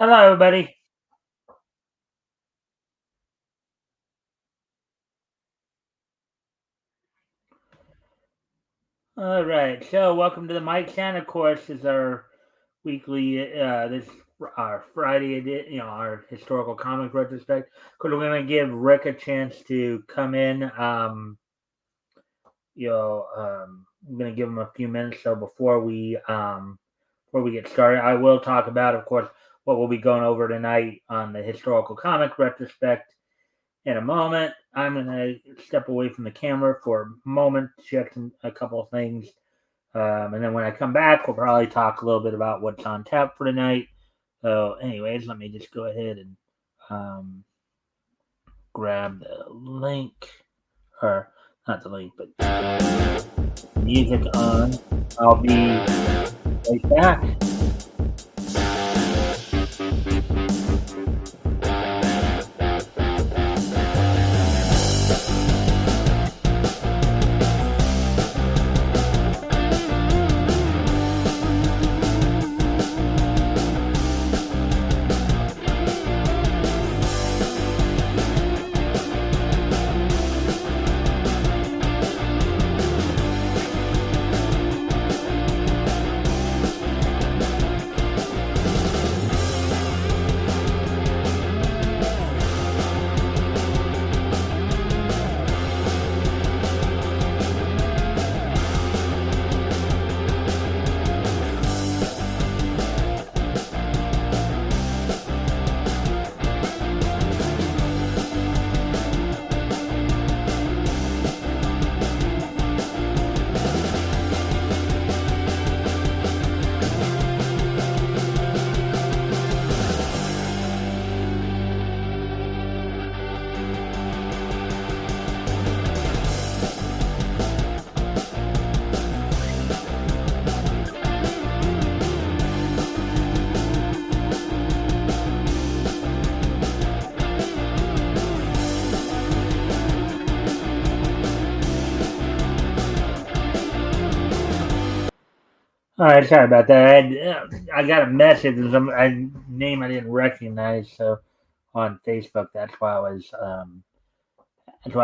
Hello, everybody. All right, so welcome to the Mikestand. Of course, is our weekly this our Friday our historical comic retrospect. Because we're gonna give Rick a chance to come in. I'm gonna give him a few minutes. So before we get started, I will talk about, of course, what we'll be going over tonight on the historical comic retrospect. In a moment, I'm gonna step away from the camera for a moment, check a couple of things. And then when I come back, we'll probably talk a little bit about what's on tap for tonight. So, anyways, let me just go ahead and um, grab the link, or not the link, but music on. I'll be right back. All right, sorry about that. I got a message from a name I didn't recognize, so on Facebook. That's why I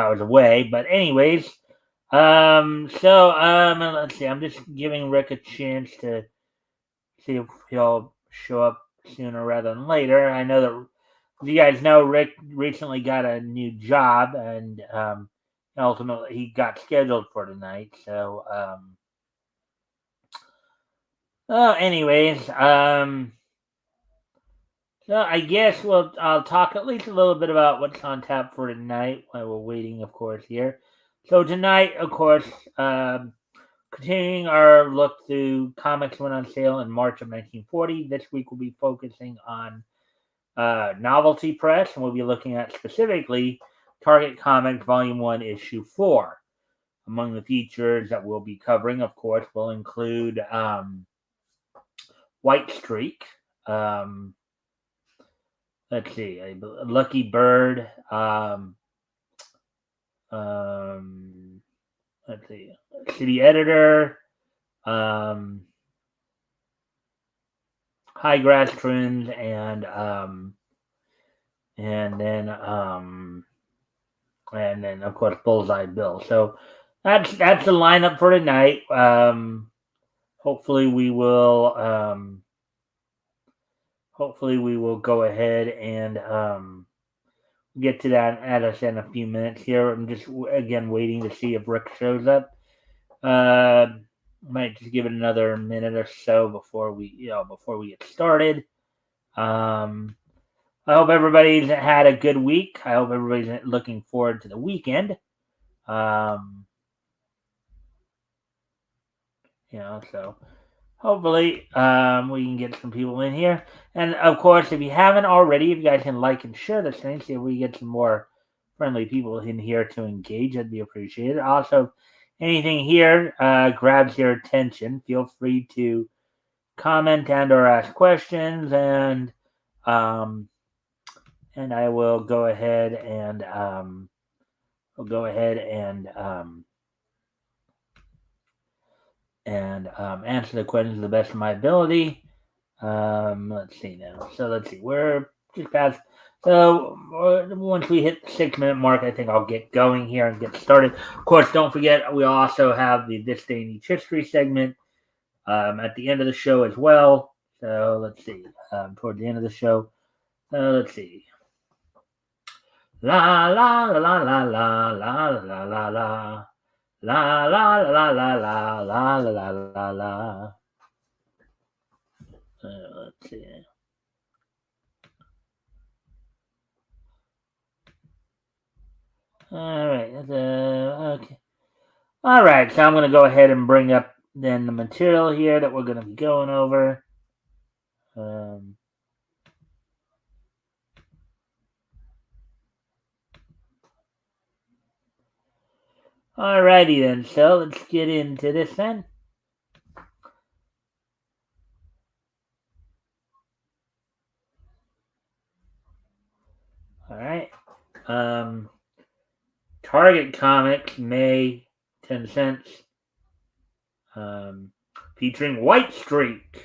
was away. But anyways, let's see. I'm just giving Rick a chance to see if he'll show up sooner rather than later. I know that you guys know Rick recently got a new job, and ultimately he got scheduled for tonight. Anyways, so I guess I'll talk at least a little bit about what's on tap for tonight while we're waiting, of course, here. So tonight, of course, continuing our look through comics went on sale in March of 1940. This week we'll be focusing on Novelty Press, and we'll be looking at specifically Target Comics Volume 1, Issue 4. Among the features that we'll be covering, of course, will include White Streak. Let's see, a Lucky Bird. Let's see, City Editor. High Grass Trims, and then of course Bullseye Bill. So that's the lineup for tonight. Hopefully we will go ahead and get to that, as I said, in a few minutes here. I'm just again waiting to see if Rick shows up. Might just give it another minute or so before we get started. I hope everybody's had a good week. I hope everybody's looking forward to the weekend. So hopefully we can get some people in here. And of course, if you haven't already, if you guys can like and share this thing, see if we get some more friendly people in here to engage, that'd be appreciated. Also, anything here grabs your attention, feel free to comment and or ask questions, and I will go ahead and answer the questions to the best of my ability. Let's see now. So let's see. We're just past. So once we hit the 6 minute mark, I think I'll get going here and get started. Of course, don't forget we also have the This Day in Each History segment at the end of the show as well. So let's see. Toward the end of the show, let's see. La la la la la la la la la la. La la la la la la la la la. Let's see. All right. Okay. All right. So I'm going to go ahead and bring up then the material here that we're going to be going over. All righty then. So let's get into this then. All right. Target Comics, May, 10 cents. Featuring White Streak.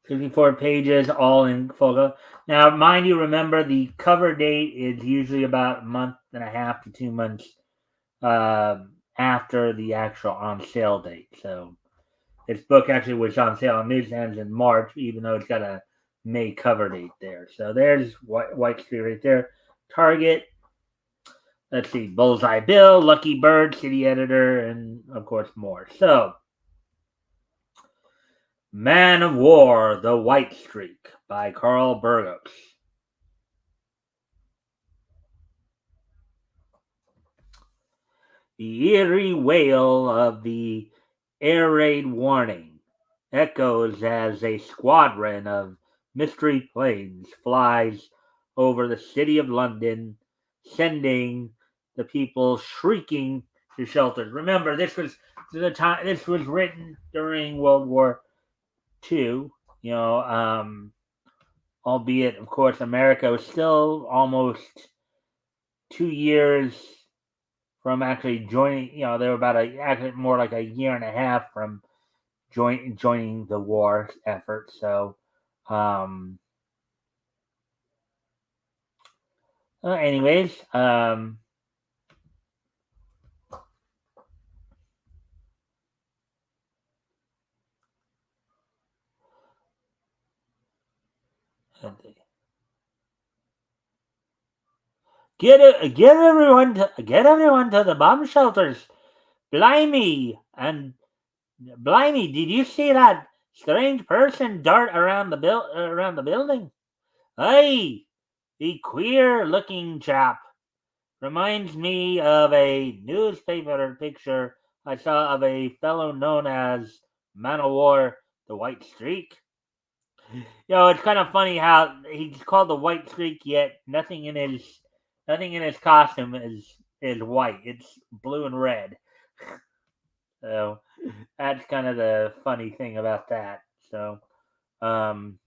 54 pages, all in full. Now, mind you, remember the cover date is usually about a month and a half to 2 months after the actual on sale date. So this book actually was on sale on Mikestand in March, even though it's got a May cover date there. So there's White Streak right there. Target. Let's see. Bullseye Bill, Lucky Bird, City Editor, and of course more. So, Man of War, The White Streak by Carl Burgos. The eerie wail of the air raid warning echoes as a squadron of mystery planes flies over the city of London, sending the people shrieking to shelters. Remember, this was the time. This was written during World War II. You know, albeit, of course, America was still almost 2 years from actually joining. You know, they were about actually more like a year and a half from joining the war effort. So, anyways, get everyone to the bomb shelters. Blimey and Blimey, did you see that strange person dart around the building? Hey, the queer-looking chap reminds me of a newspaper picture I saw of a fellow known as Man of War, the White Streak. You know, it's kind of funny how he's called the White Streak, yet nothing in his costume is white. It's blue and red. So that's kind of the funny thing about that. So, um,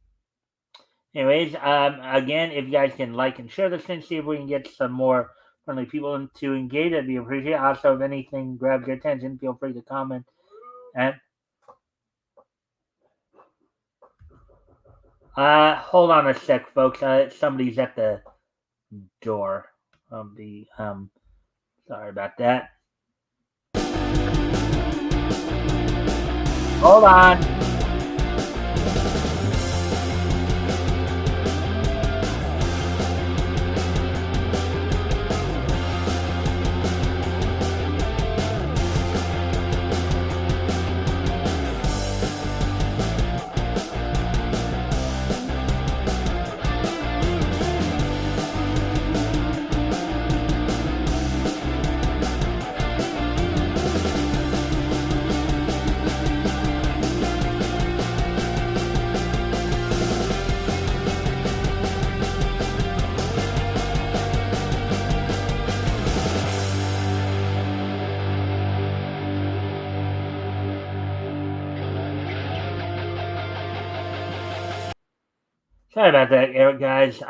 anyways, again, if you guys can like and share this and see if we can get some more friendly people to engage, that'd be appreciated. Also, if anything grabs your attention, feel free to comment. And hold on a sec, folks. Somebody's at the door of the Sorry about that. Hold on. Sorry about that, Eric, guys.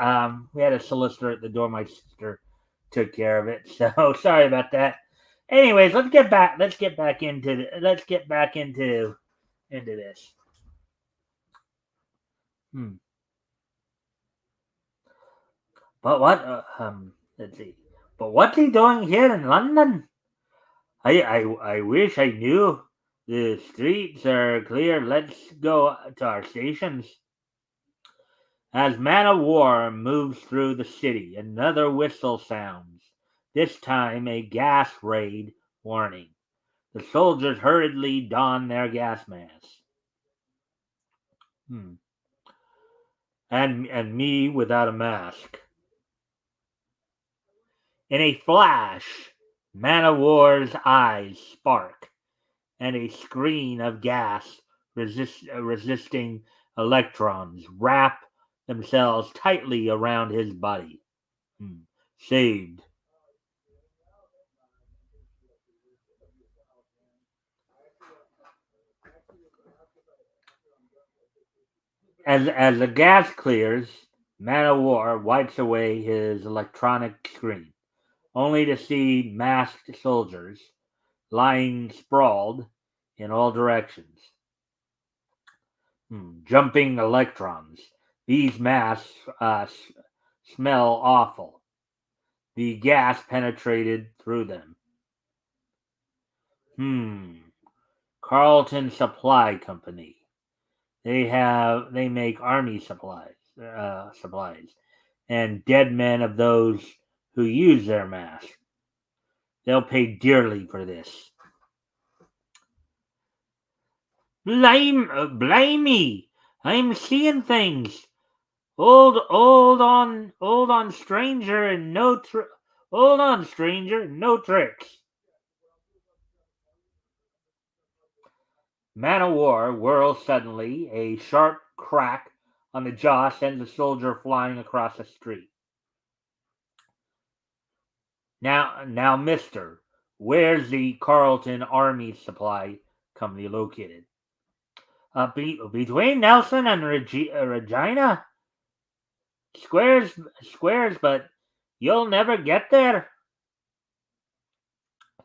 We had a solicitor at the door. My sister took care of it, so sorry about that. Anyways, let's get back into this. But what? Let's see. But what's he doing here in London? I wish I knew. The streets are clear. Let's go to our stations. As man of war moves through the city, another whistle sounds. This time a gas raid warning. The soldiers hurriedly don their gas masks. And me without a mask. In a flash, man of war's eyes spark, and a screen of gas resisting electrons wrap themselves tightly around his body. Saved. As the gas clears, man of war wipes away his electronic screen, only to see masked soldiers lying sprawled in all directions. Jumping electrons. These masks smell awful. The gas penetrated through them. Carlton Supply Company. They make army supplies, and dead men of those who use their mask. They'll pay dearly for this. Blimey! I'm seeing things. Hold on, stranger, and hold on, stranger, no tricks. Man of war whirls suddenly. A sharp crack on the jaw sends a soldier flying across the street. Now, mister, where's the Carlton Army Supply Company located? Between Nelson and Regina? Squares, but you'll never get there.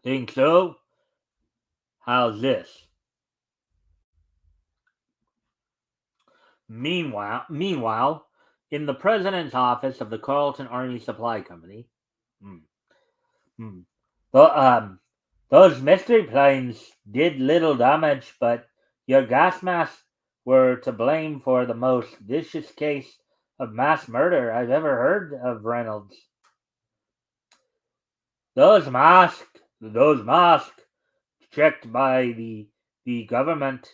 Think so? How's this? Meanwhile, in the president's office of the Carlton Army Supply Company, those mystery planes did little damage, but your gas masks were to blame for the most vicious case of mass murder I've ever heard of, Reynolds. Those masks, checked by the government.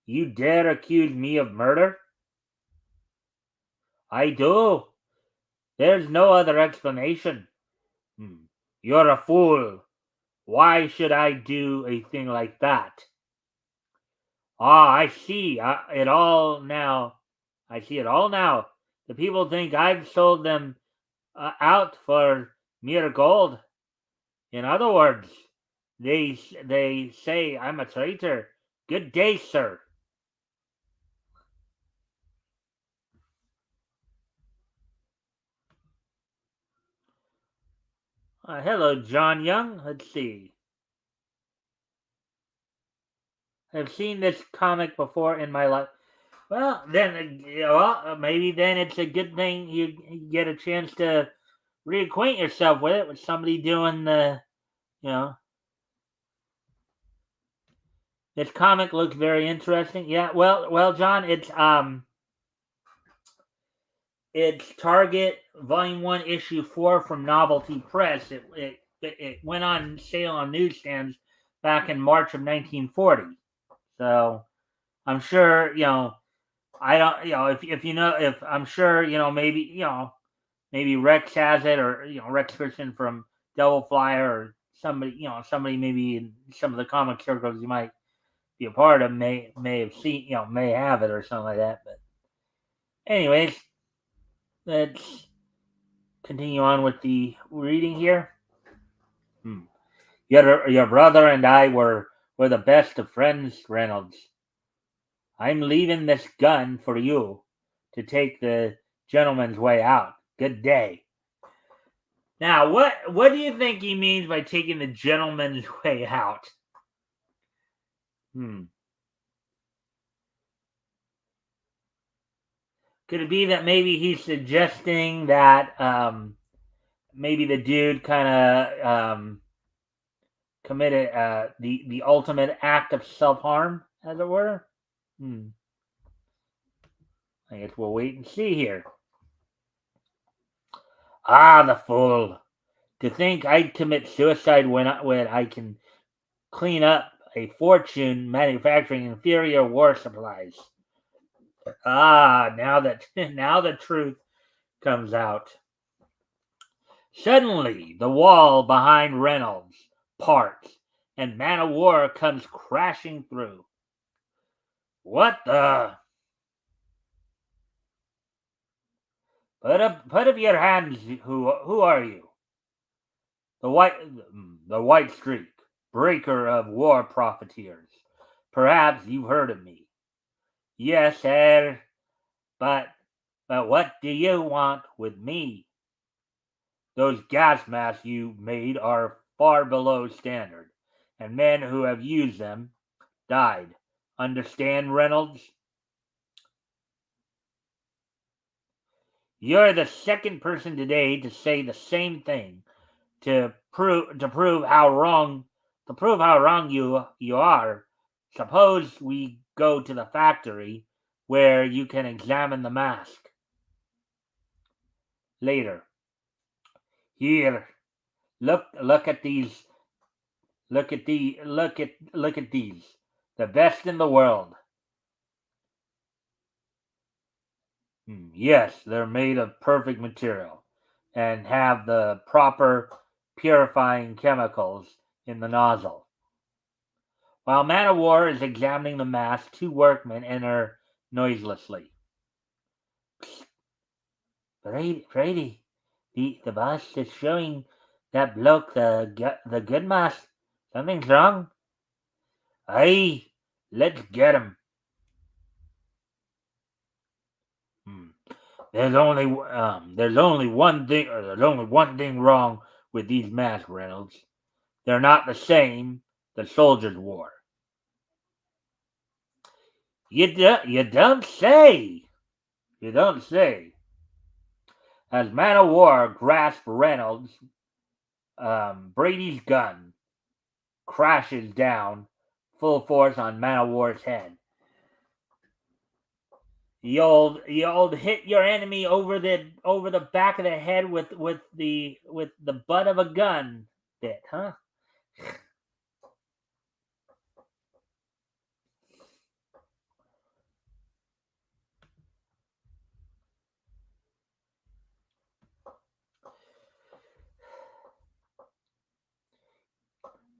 You dare accuse me of murder? I do. There's no other explanation. You're a fool. Why should I do a thing like that? I see it all now. The people think I've sold them out for mere gold. In other words, they say I'm a traitor. Good day, sir. Hello, John Young. Let's see. I've seen this comic before in my life. Well, then, maybe then it's a good thing you get a chance to reacquaint yourself with it, with somebody doing the, this comic looks very interesting. Yeah, well, John, it's Target Volume 1, Issue 4 from Novelty Press. It went on sale on newsstands back in March of 1940. So I'm sure, I don't, if I'm sure, maybe Rex has it, or, Rex Christian from Devil Flyer, or somebody maybe in some of the comic circles you might be a part of may have seen, may have it or something like that. But anyways, let's continue on with the reading here. Your brother and I were the best of friends, Reynolds. I'm leaving this gun for you to take the gentleman's way out. Good day. Now, what do you think he means by taking the gentleman's way out? Hmm. Could it be that maybe he's suggesting that maybe the dude kind of committed the ultimate act of self harm, as it were? Hmm. I guess we'll wait and see here. Ah, the fool! To think I'd commit suicide when I can clean up a fortune manufacturing inferior war supplies. Ah, now that now the truth comes out. Suddenly, the wall behind Reynolds parts, and Man of War comes crashing through. What the? Put up your hands. Who are you? The white streak, breaker of war profiteers. Perhaps you've heard of me. Yes, sir. But what do you want with me? Those gas masks you made are far below standard, and men who have used them died. Understand, Reynolds? You're the second person today to say the same thing to prove how wrong you are. Suppose we go to the factory where you can examine the mask later. Here, look at these. Look at these. The best in the world. Yes, they're made of perfect material and have the proper purifying chemicals in the nozzle. While Man of War is examining the mask, two workmen enter noiselessly. Brady, the boss is showing that bloke the good mask. Something's wrong. Aye, let's get him. Hmm. There's only one thing wrong with these masks, Reynolds. They're not the same the soldiers wore. You don't say. You don't say. As Man of War grasps Reynolds, Brady's gun crashes down full force on Man of War's head. The old hit your enemy over the back of the head with the butt of a gun bit, huh?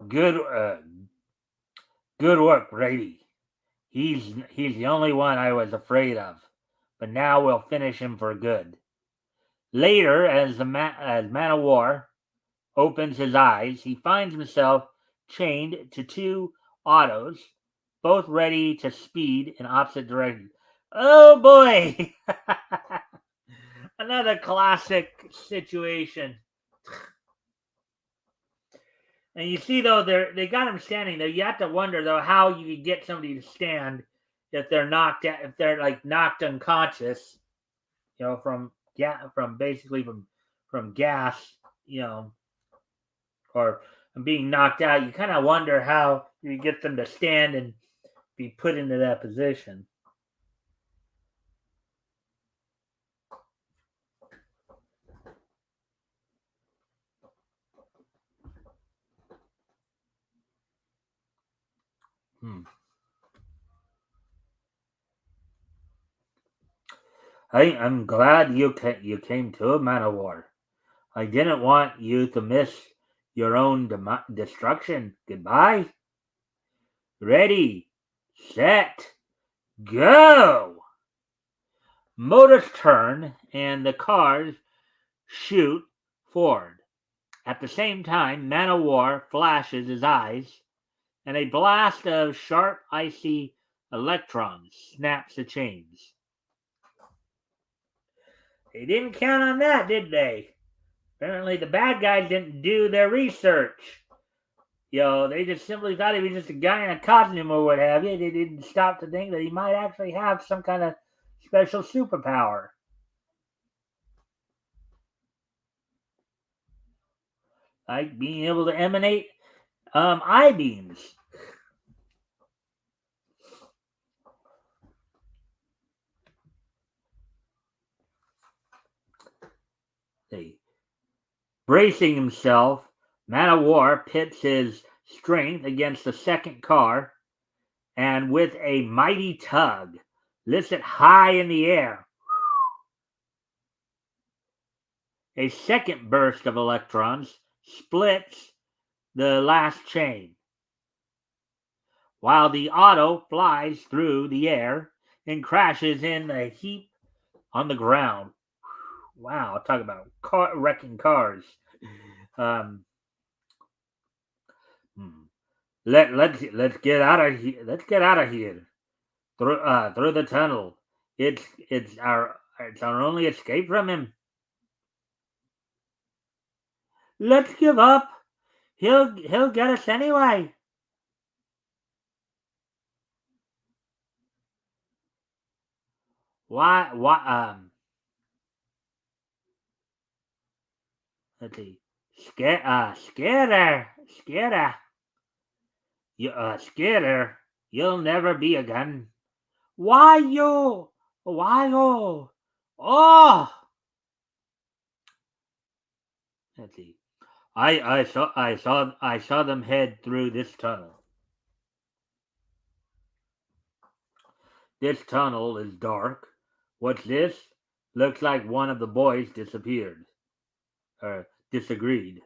Good good work, Brady. He's the only one I was afraid of. But now we'll finish him for good. Later, as Man of War opens his eyes, he finds himself chained to two autos, both ready to speed in opposite directions. Oh boy! Another classic situation. And you see though, they got him standing there. You have to wonder though how you could get somebody to stand if they're if they're like knocked unconscious, from basically from gas, you know, or being knocked out. You kind of wonder how you get them to stand and be put into that position. Hmm. I'm glad you came to Man of War. I didn't want you to miss your own destruction. Goodbye. Ready, set, go. Motors turn and the cars shoot forward. At the same time, Man of War flashes his eyes, and a blast of sharp, icy electrons snaps the chains. They didn't count on that, did they? Apparently, the bad guys didn't do their research. They just simply thought he was just a guy in a costume or what have you. They didn't stop to think that he might actually have some kind of special superpower. Like being able to emanate eye beams. Bracing himself, Man of War pits his strength against the second car and with a mighty tug lifts it high in the air. A second burst of electrons splits the last chain, while the auto flies through the air and crashes in a heap on the ground. Wow, talk about wrecking cars. Um, let's get out of here. Let's get out of here through the tunnel. It's our only escape from him. Let's give up. He'll get us anyway. Why? Let's see. Scatter. Scatter. You'll never be again. Why you? Why you? Oh. Let's see. I saw them head through this tunnel. This tunnel is dark. What's this? Looks like one of the boys disappeared. Or disagreed.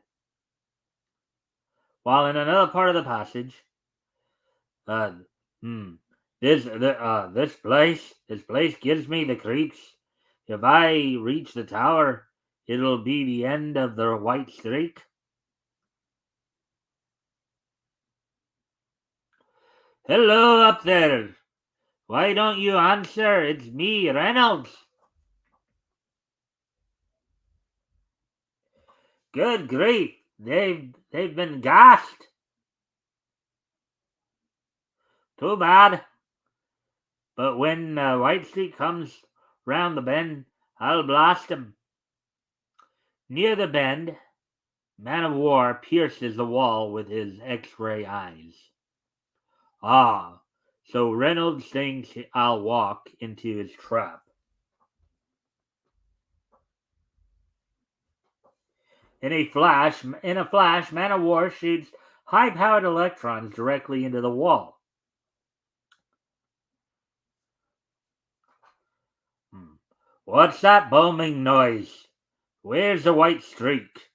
While in another part of the passage, uh, hmm, this place gives me the creeps. If I reach the tower, it'll be the end of the white streak. Hello up there. Why don't you answer? It's me, Reynolds. Good grief. They've been gassed. Too bad. But when White Streak comes round the bend, I'll blast him. Near the bend, Man of War pierces the wall with his X-ray eyes. Ah, so Reynolds thinks I'll walk into his trap. In a flash, Man of War shoots high-powered electrons directly into the wall. What's that booming noise? Where's the White Streak?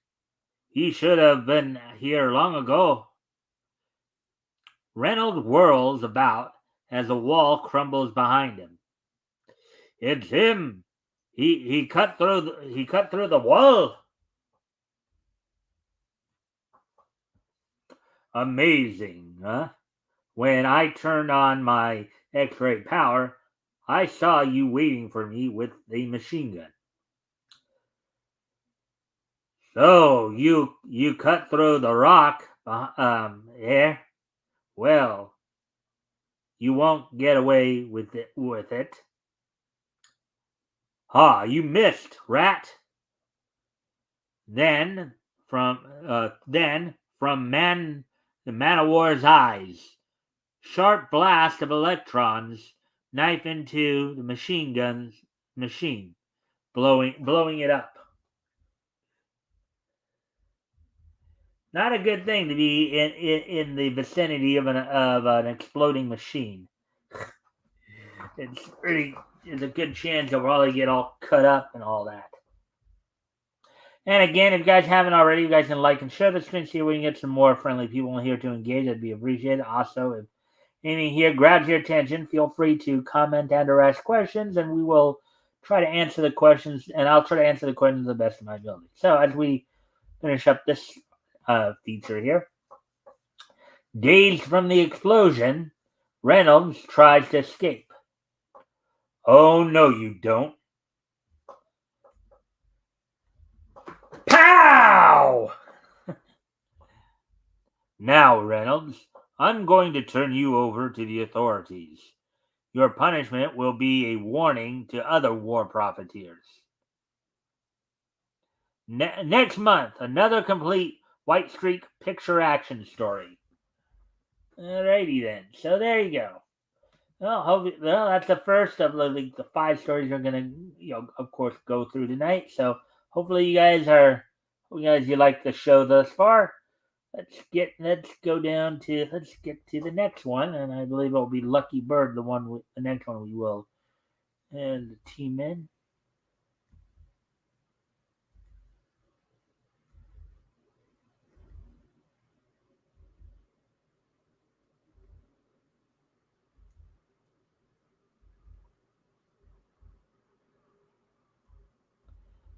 He should have been here long ago. Reynolds whirls about as the wall crumbles behind him. It's him. He cut through the wall. Amazing, huh? When I turned on my X-ray power, I saw you waiting for me with the machine gun. So you cut through the rock, yeah? Well, you won't get away with it. Ha! You missed, rat. Then from the Man of War's eyes, sharp blast of electrons knife into the machine, blowing it up. Not a good thing to be in the vicinity of an exploding machine. There's a good chance you'll probably get all cut up and all that. And again, if you guys haven't already, you guys can like and share the screen, see if we can get some more friendly people in here to engage. That'd be appreciated. Also, if anything here grabs your attention, feel free to comment and or ask questions, and we will try to answer the questions, and I'll try to answer the questions to the best of my ability. So as we finish up this feature here, dazed from the explosion, Reynolds tries to escape. Oh, no, you don't. Pow! Now, Reynolds, I'm going to turn you over to the authorities. Your punishment will be a warning to other war profiteers. Next month, another complete White Streak picture action story. Alrighty then. So there you go. Well, that's the first of the 5 stories we're gonna, of course, go through tonight. So hopefully you like the show thus far. Let's get to the next one, and I believe it'll be Lucky Bird, the next one we will, and the team in.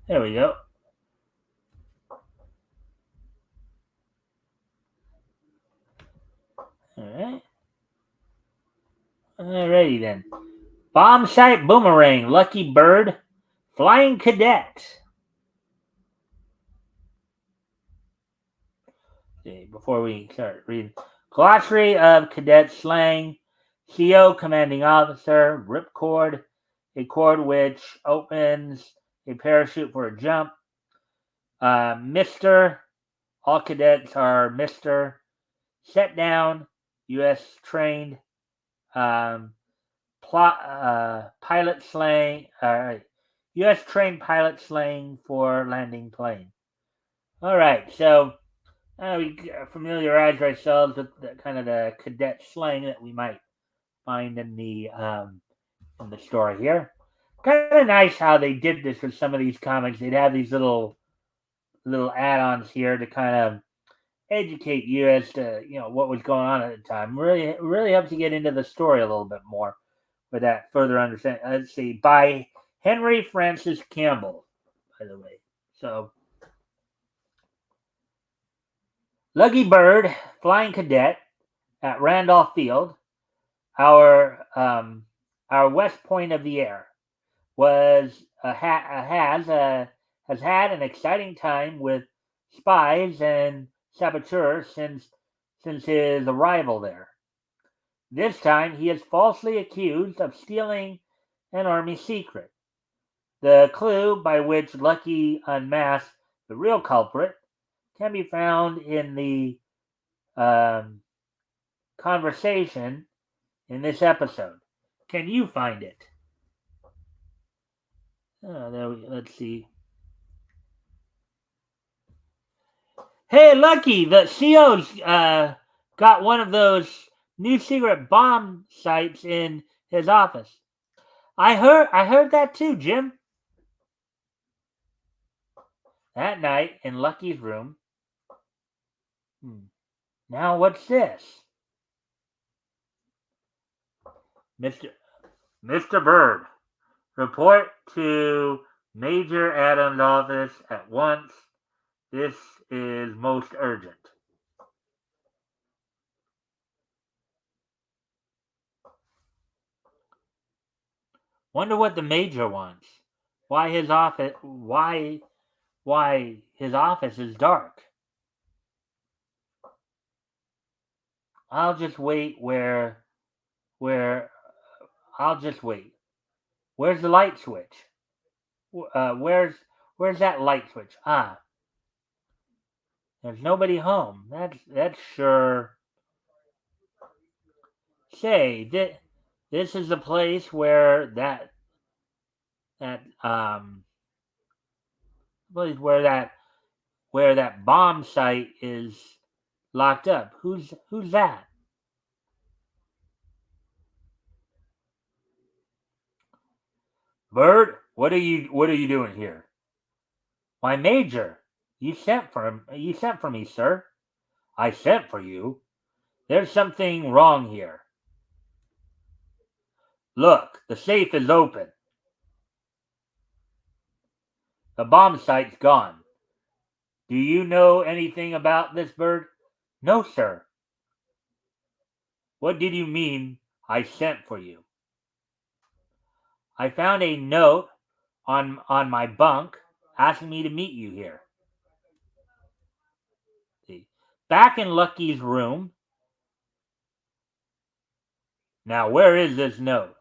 There we go. All right. Alrighty then. Bomb sight boomerang, Lucky Bird, flying cadet. Okay, before we start reading, glossary of cadet slang: CO, commanding officer; ripcord, a cord which opens a parachute for a jump; Mister, all cadets are Mister; set down, U.S. trained; um, pilot slang, U.S. trained pilot slang for landing plane. All right, so we familiarize ourselves with the cadet slang that we might find in the story here. Kind of nice how they did this with some of these comics. They'd have these little add-ons here to kind of educate you as to what was going on at the time. Really helps you get into the story a little bit more with that further understanding. Let's see, by Henry Francis Campbell, by the way. So, Lucky Bird, flying cadet at Randolph Field, our west point of the air, was has had an exciting time with spies and saboteurs since his arrival there. This time, he is falsely accused of stealing an army secret. The clue by which Lucky unmasks the real culprit can be found in the um, conversation in this episode. Can you find it? Let's see. Hey, Lucky, the CO's got one of those new secret bomb sites in his office. I heard that too, Jim. That night in Lucky's room. Now what's this? Mr. Bird, report to Major Adams' office at once. This is most urgent. Wonder what the major wants. Why his office? Why his office is dark? I'll just wait. Where? I'll just wait. Where's the light switch? Where's that light switch? Ah, there's nobody home. That's sure. Say, this is the place where that place where that bomb site is locked up. Who's that? Bird, what are you doing here? Why, Major, you sent for me, sir. I sent for you. There's something wrong here. Look, the safe is open. The bomb site's gone. Do you know anything about this, Bird? No, sir. What did you mean I sent for you? I found a note on my bunk asking me to meet you here. Back in Lucky's room. Now, where is this note?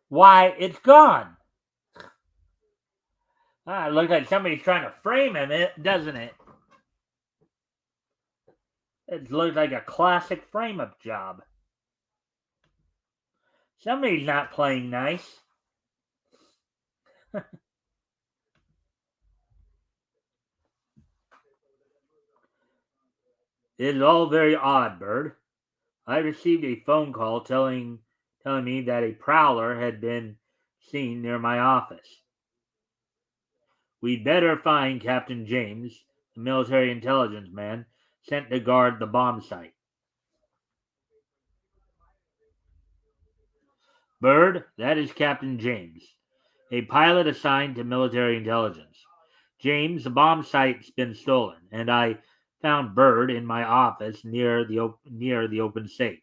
Why, it's gone. It looks like somebody's trying to frame him, doesn't it? It looks like a classic frame-up job. Somebody's not playing nice. It is all very odd, Bird. I received a phone call telling me that a prowler had been seen near my office. We'd better find Captain James, the military intelligence man sent to guard the bomb site. Bird, that is Captain James, a pilot assigned to military intelligence. James, the bomb site's been stolen, and I found Bird in my office near the open safe.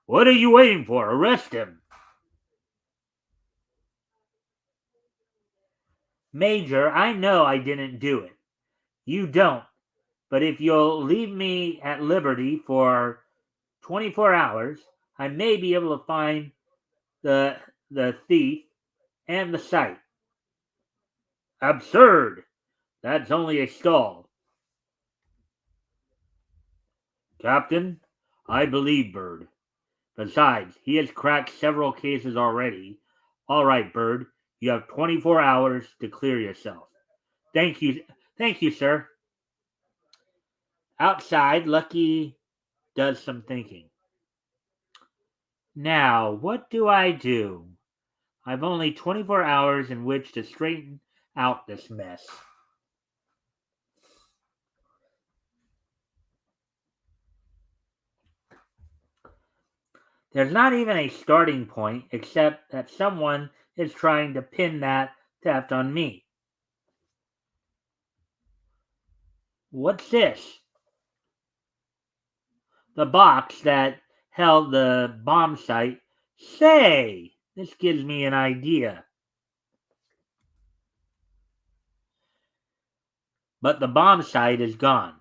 What are you waiting for? Arrest him. Major, I know I didn't do it. You don't. But if you'll leave me at liberty for 24 hours, I may be able to find the thief and the site. Absurd. That's only a stall. Captain, I believe Bird. Besides, he has cracked several cases already. All right, Bird, you have 24 hours to clear yourself. Thank you, sir. Outside, Lucky does some thinking. Now, what do I do? I've only 24 hours in which to straighten out this mess. There's not even a starting point except that someone is trying to pin that theft on me. What's this? The box that held the bomb site. Say, this gives me an idea. But the bomb site is gone.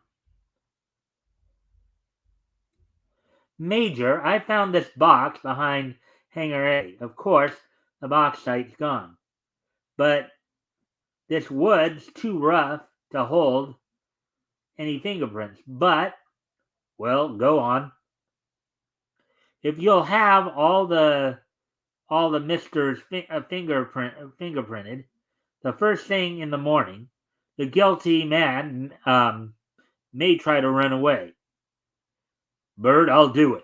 Major, I found this box behind Hangar A. Of course, the box site's gone. But this wood's too rough to hold any fingerprints. But, well, go on. If you'll have all the misters fingerprinted, the first thing in the morning, the guilty man may try to run away. Bird, I'll do it.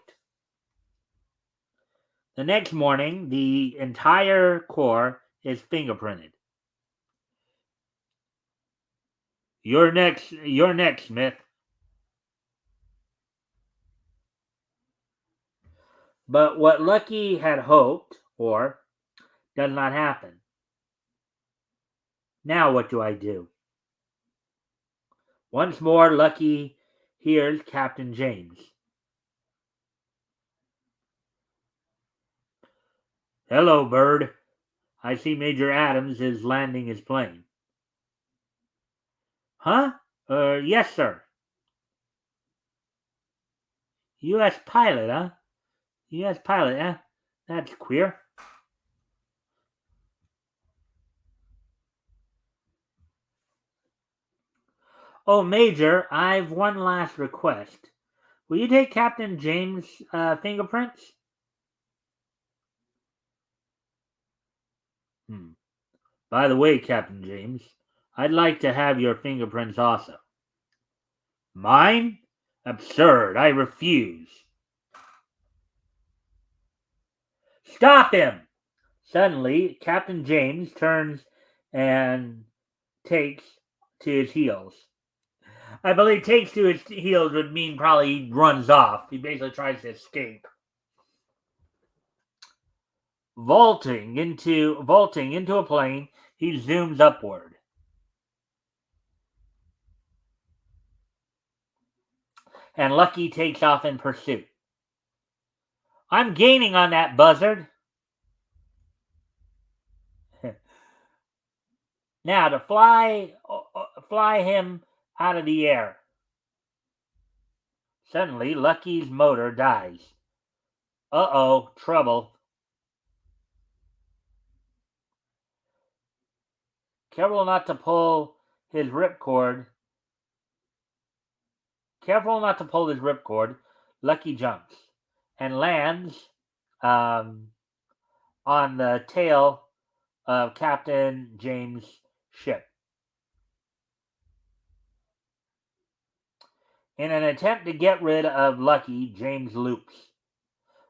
The next morning, the entire core is fingerprinted. You're next, Smith. But what Lucky had hoped for does not happen. Now what do I do? Once more, Lucky hears Captain James. Hello, Bird. I see Major Adams is landing his plane. Huh? Yes, sir. U.S. pilot, huh? U.S. pilot, huh? That's queer. Oh, Major, I've one last request. Will you take Captain James' fingerprints? By the way, Captain James, I'd like to have your fingerprints also. Mine? Absurd. I refuse. Stop him! Suddenly, Captain James turns and takes to his heels. I believe takes to his heels would mean probably he runs off. He basically tries to escape. Vaulting into a plane, he zooms upward. And Lucky takes off in pursuit. I'm gaining on that buzzard. Now to fly him out of the air. Suddenly, Lucky's motor dies. Uh-oh, trouble. Careful not to pull his ripcord. Lucky jumps and lands on the tail of Captain James' ship. In an attempt to get rid of Lucky, James loops.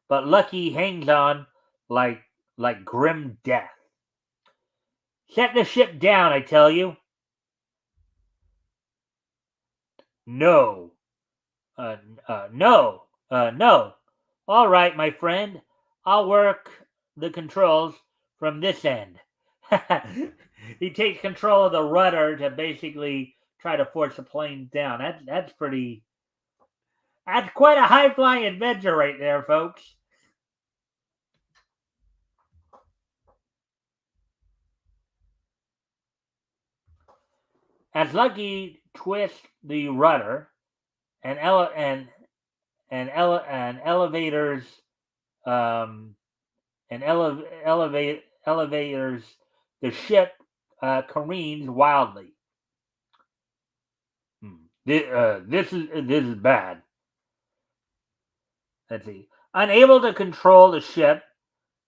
But Lucky hangs on like grim death. Set the ship down, I tell you. No. No. All right, my friend. I'll work the controls from this end. He takes control of the rudder to basically try to force the plane down. That's quite a high-flying adventure right there, folks. As Lucky twists the rudder, and elevators the ship careens wildly. This is bad. Let's see. Unable to control the ship,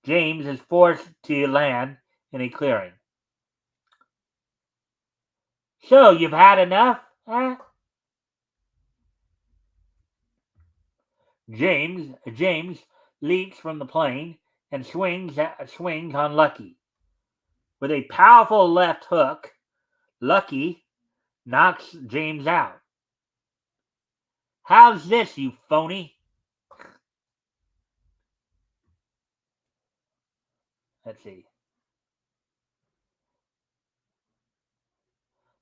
James is forced to land in a clearing. So, you've had enough? Huh? James leaps from the plane and swings on Lucky. With a powerful left hook, Lucky knocks James out. How's this, you phony? Let's see.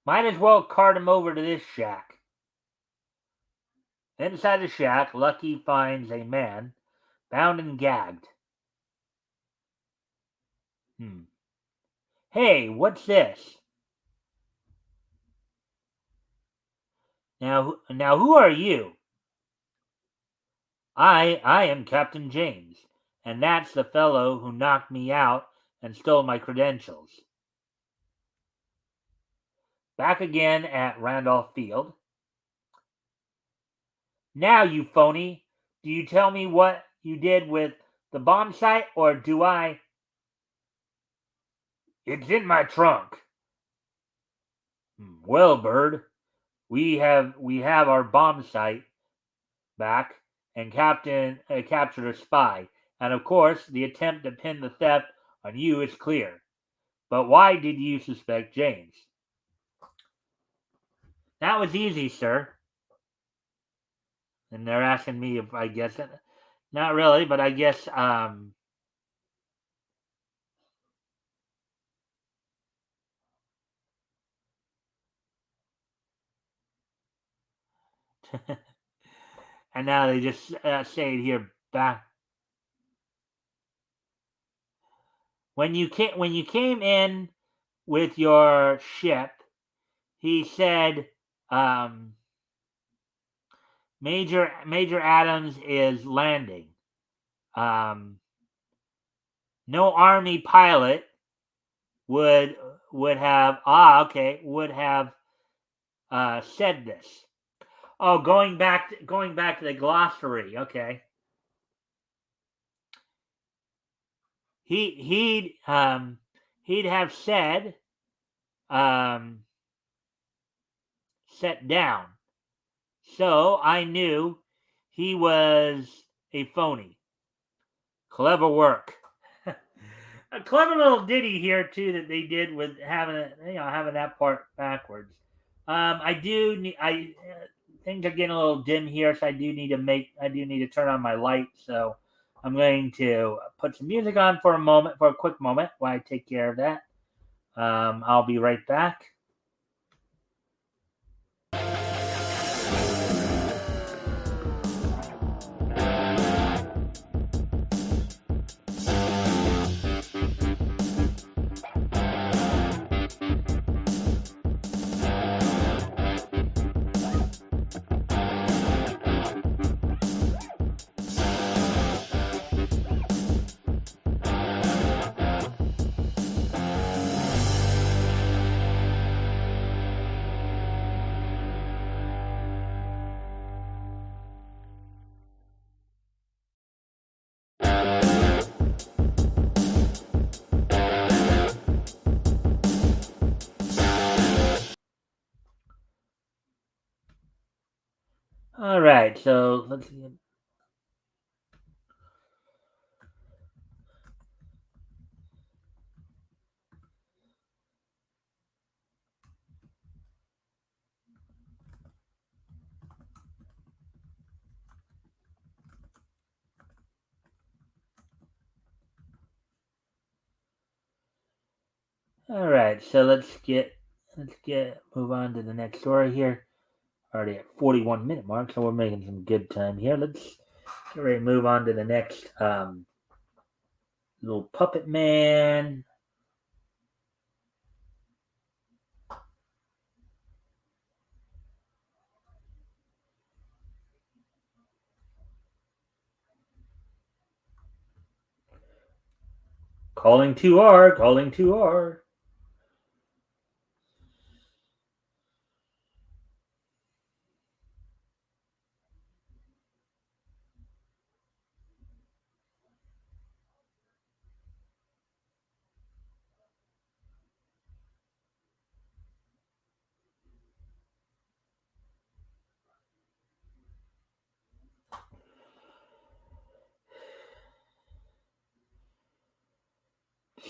Might as well cart him over to this shack. Inside the shack, Lucky finds a man bound and gagged. Hey, what's this? Now who are you? I am Captain James, and that's the fellow who knocked me out and stole my credentials. Back again at Randolph Field. Now, you phony, do you tell me what you did with the bomb site, or do I? It's in my trunk. Well, Bird, we have our bomb site back and captured a spy. And of course, the attempt to pin the theft on you is clear. But why did you suspect James? That was easy, sir. And they're asking me if I guess it. Not really, but I guess and now they just say it here back. When you came in with your ship, he said Major Adams is landing. No Army pilot would have said this. Oh, going back to the glossary. Okay. He'd have said set down. So I knew he was a phony. Clever work. A clever little ditty here too that they did with having that part backwards. Things are getting a little dim here, so I do need to turn on my light. So I'm going to put some music on for a quick moment while I take care of that. I'll be right back. All right, so let's see. All right, so move on to the next story here. Already at 41-minute mark, so we're making some good time here. Let's get ready to move on to the next little puppet man. Calling 2R, calling 2R.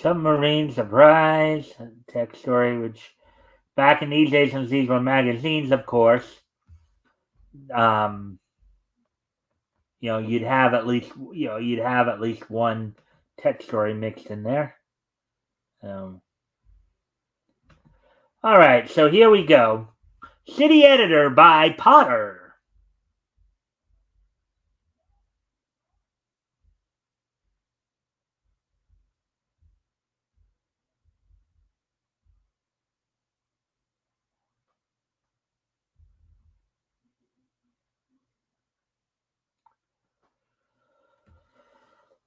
Submarine surprise text story, which back in these days, since these were magazines, of course, um, you'd have at least one text story mixed in there. Um, all right, so here we go. City editor by Potter.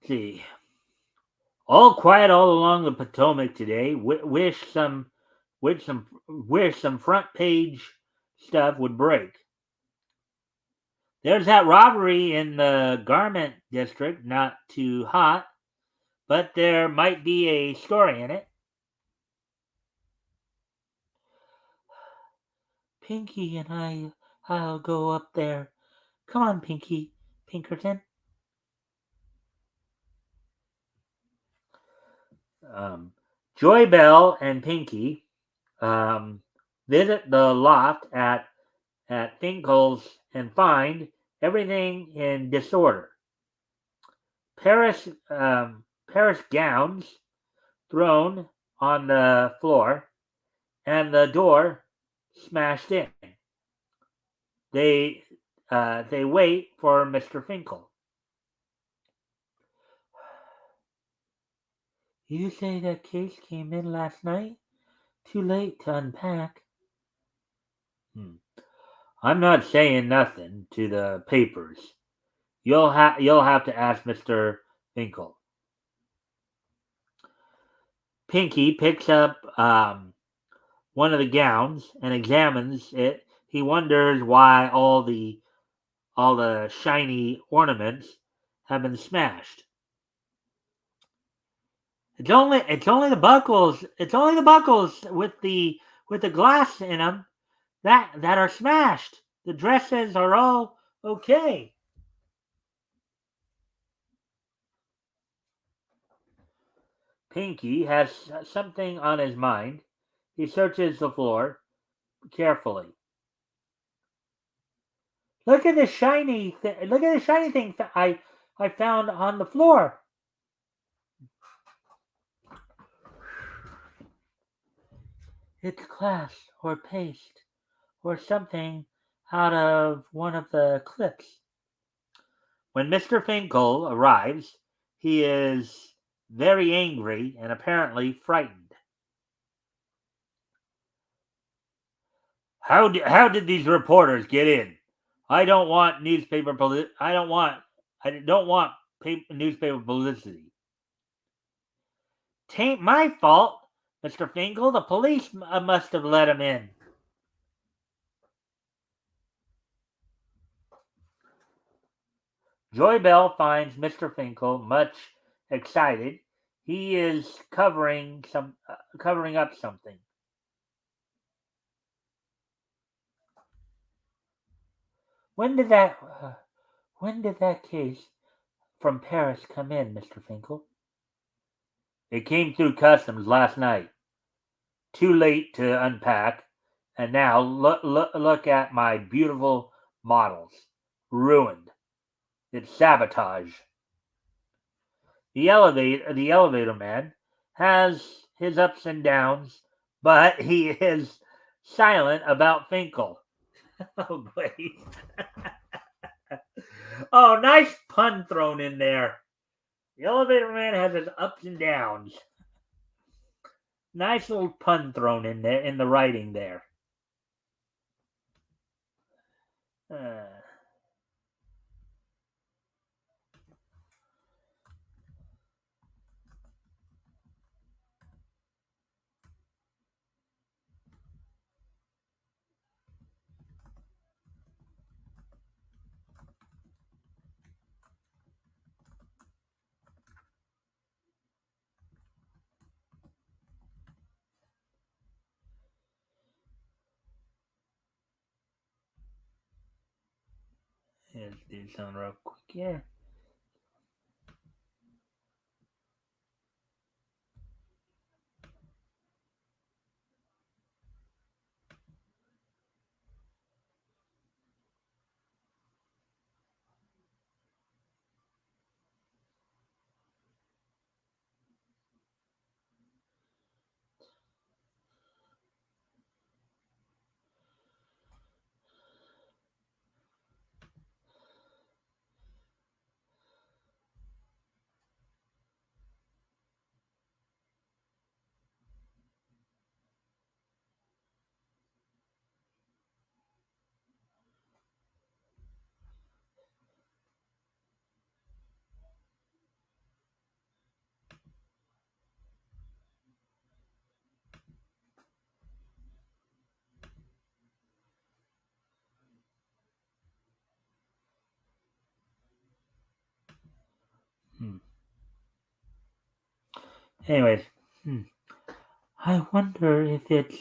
Let's see. All quiet all along the Potomac today. Wish some front page stuff would break. There's that robbery in the garment district, not too hot, but there might be a story in it. Pinky and I'll go up there. Come on, Pinkerton. Joy Bell and Pinky um, visit the loft at Finkel's and find everything in disorder. Paris Paris gowns thrown on the floor and the door smashed in. They they wait for Mr. Finkel. You say that case came in last night? Too late to unpack. Hmm. I'm not saying nothing to the papers. You'll have to ask Mr. Finkel. Pinky picks up one of the gowns and examines it. He wonders why all the shiny ornaments have been smashed. It's only the buckles. It's only the buckles with the glass in them that are smashed. The dresses are all okay. Pinky has something on his mind. He searches the floor carefully. Look at the shiny thing I found on the floor. It's glass or paste or something out of one of the clips. When Mr. Finkel arrives, he is very angry and apparently frightened. How did these reporters get in? I don't want newspaper publicity. Tain't my fault, Mr. Finkel. The police must have let him in. Joy Bell finds Mr. Finkel much excited. He is covering up something. When did that when did that case from Paris come in, Mr. Finkel? It came through customs last night. Too late to unpack, and now look at my beautiful models. Ruined. It's sabotage. The elevator man has his ups and downs, but he is silent about Finkel. Oh, please. Oh, nice pun thrown in there. The elevator man has his ups and downs. Nice little pun thrown in there in the writing there. Uh, let's do something real quick here. Hmm. Anyways, I wonder if it's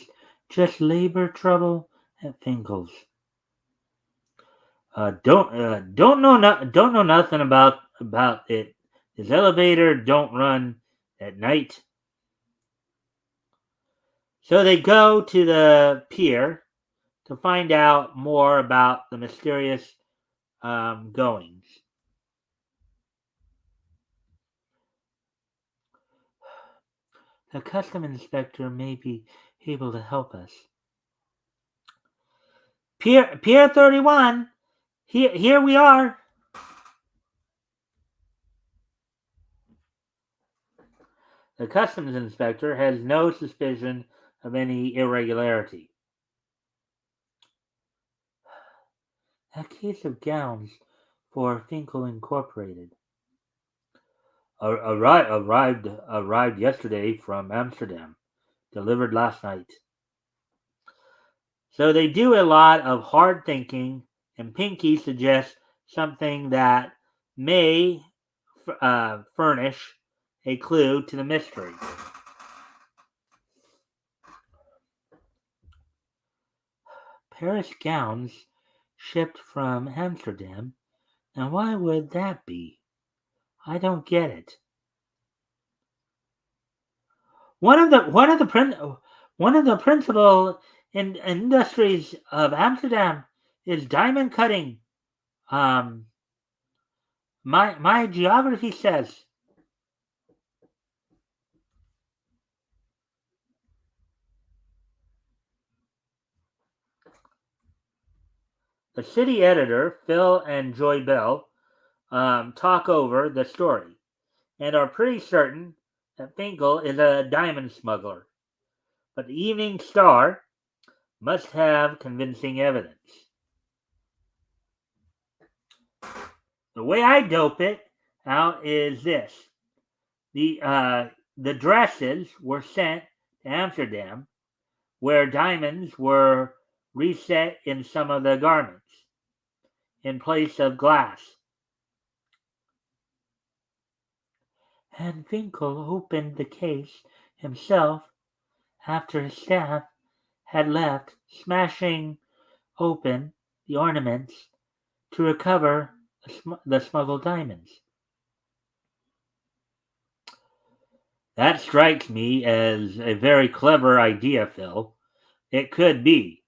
just labor trouble at Finkel's. Don't know nothing about it. His elevator don't run at night. So they go to the pier to find out more about the mysterious goings. The custom inspector may be able to help us. Pier 31. Here we are. The customs inspector has no suspicion of any irregularity. A case of gowns for Finkel Incorporated. Arrived yesterday from Amsterdam. Delivered last night. So they do a lot of hard thinking, and Pinky suggests something that may furnish a clue to the mystery. Paris gowns shipped from Amsterdam. Now, why would that be? I don't get it. One of the principal industries of Amsterdam is diamond cutting. Um, my geography says. The city editor, Phil and Joy Bell, talk over the story and are pretty certain that Finkel is a diamond smuggler. But the Evening Star must have convincing evidence. The way I dope it out is this: the dresses were sent to Amsterdam, where diamonds were reset in some of the garments in place of glass. And Finkel opened the case himself after his staff had left, smashing open the ornaments to recover the smuggled diamonds. That strikes me as a very clever idea, Phil. It could be.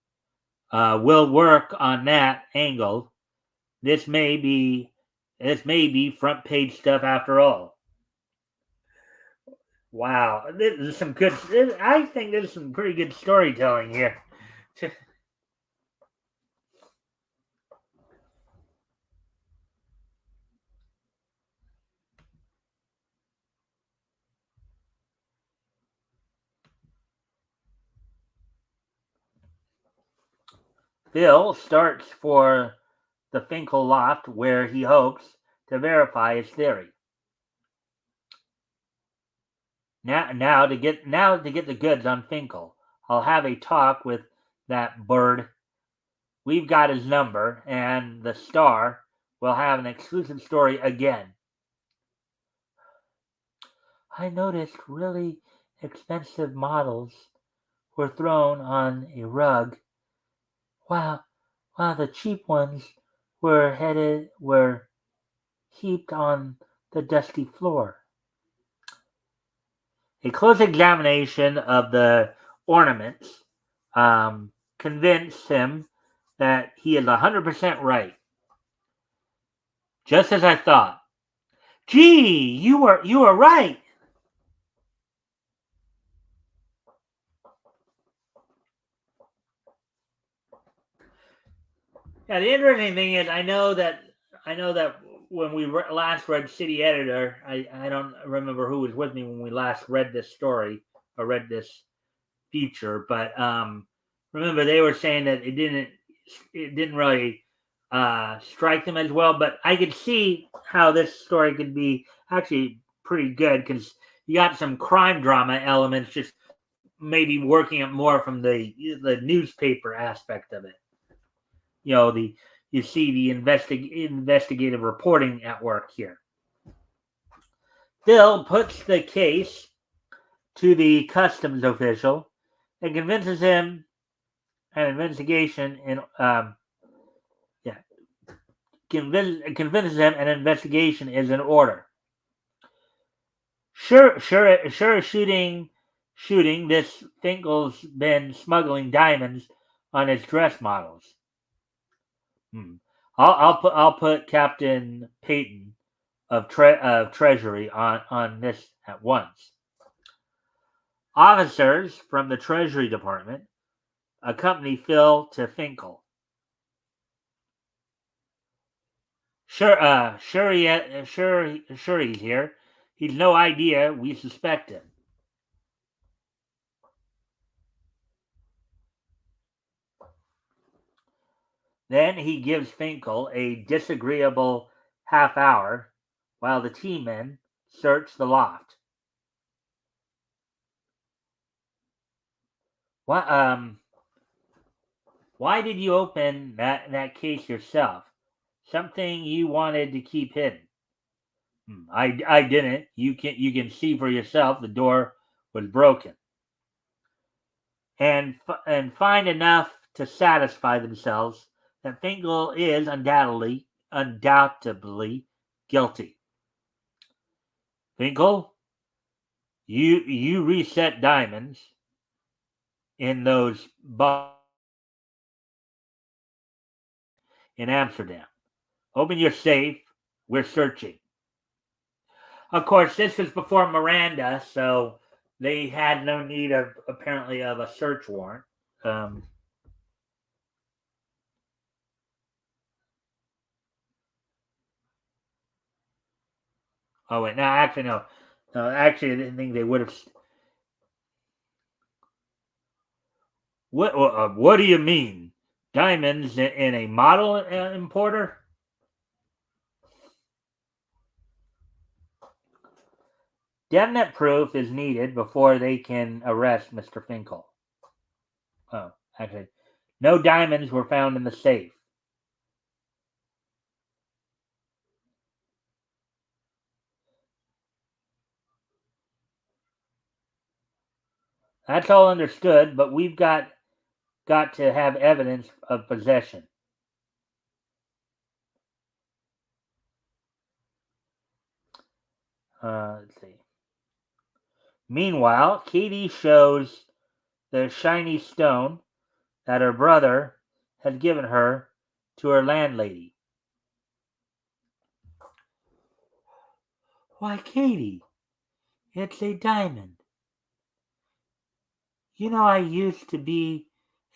We'll work on that angle. This may be front page stuff after all. Wow, this is some good. I think there's some pretty good storytelling here. Phil starts for the Finkel loft where he hopes to verify his theory. Now to get the goods on Finkel, I'll have a talk with that bird. We've got his number, and the Star will have an exclusive story again. I noticed really expensive models were thrown on a rug, while the cheap ones were heaped on the dusty floor. A close examination of the ornaments convinced him that he is 100% right. Just as I thought. Gee, you were right. Yeah, the interesting thing is, I know that when we last read City Editor, I don't remember who was with me when we last read this story or read this feature, but remember they were saying that it didn't really strike them as well. But I could see how this story could be actually pretty good because you got some crime drama elements, just maybe working it more from the newspaper aspect of it. You see the investigative reporting at work here. Phil puts the case to the customs official and convinces him an investigation in convinces him an investigation is in order. Sure, shooting. This Finkel's been smuggling diamonds on his dress models. I'll put Captain Peyton of Treasury on this at once. Officers from the Treasury Department accompany Phil to Finkel. Sure he's here. He's no idea we suspect him. Then he gives Finkel a disagreeable half hour while the T-men search the loft. Why did you open that case yourself? Something you wanted to keep hidden. I didn't. You can see for yourself the door was broken. And find enough to satisfy themselves that Finkel is undoubtedly guilty. Finkel, you reset diamonds in those in Amsterdam. Open your safe. We're searching. Of course, this was before Miranda, so they had no need of apparently of a search warrant. Oh wait, no, actually no. No, actually, I didn't think they would have. What do you mean? Diamonds in a model importer? Definite proof is needed before they can arrest Mr. Finkel. Oh, actually, no diamonds were found in the safe. That's all understood, but we've got to have evidence of possession. Let's see. Meanwhile, Katie shows the shiny stone that her brother had given her to her landlady. Why, Katie, it's a diamond. You know, I used to be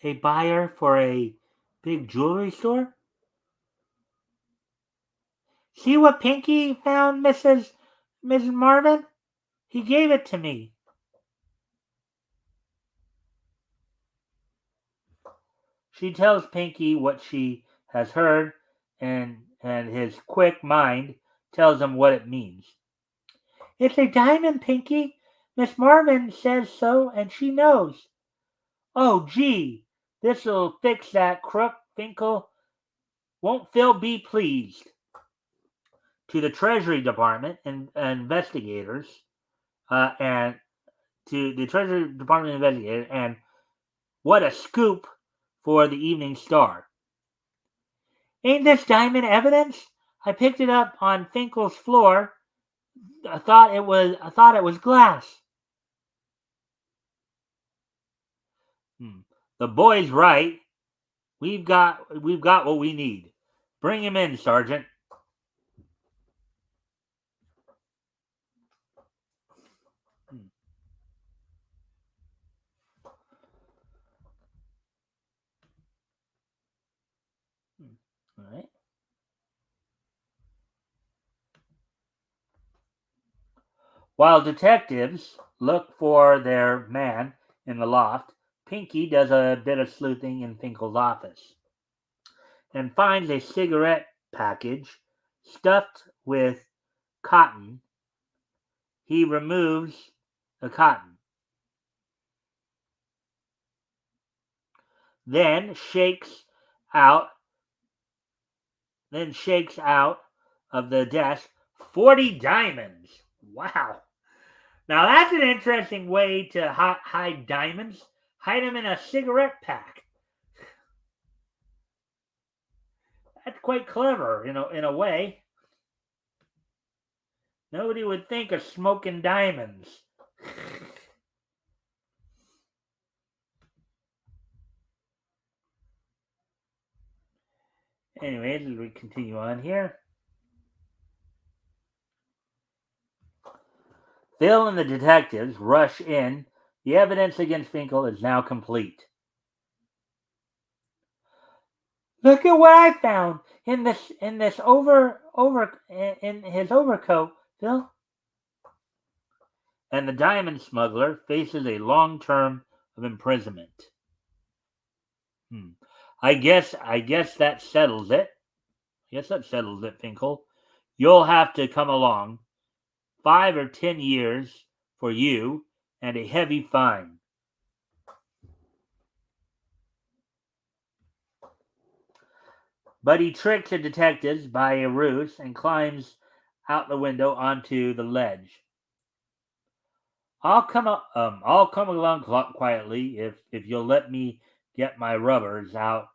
a buyer for a big jewelry store. See what Pinky found, Mrs. Marvin? He gave it to me. She tells Pinky what she has heard, and his quick mind tells him what it means. It's a diamond, Pinky. Miss Marvin says so, and she knows. Oh, gee, this'll fix that crook, Finkel. Won't Phil be pleased? To the Treasury Department and investigators, and to the Treasury Department investigators, and what a scoop for the Evening Star. Ain't this diamond evidence? I picked it up on Finkel's floor. I thought it was glass. The boy's right. We've got what we need. Bring him in, Sergeant. All right. While detectives look for their man in the loft, Pinky does a bit of sleuthing in Finkel's office and finds a cigarette package stuffed with cotton. He removes the cotton, then shakes out of the desk 40 diamonds. Wow. Now that's an interesting way to hide diamonds. Hide them in a cigarette pack. That's quite clever, in a way. Nobody would think of smoking diamonds. Anyways, as we continue on here, Phil and the detectives rush in. The evidence against Finkel is now complete. Look at what I found in his overcoat, Phil. And the diamond smuggler faces a long term of imprisonment. I guess that settles it. Finkel. You'll have to come along. 5 or 10 years for you and a heavy fine. But he tricks the detectives by a ruse and climbs out the window onto the ledge. I'll come along quietly if you'll let me get my rubbers out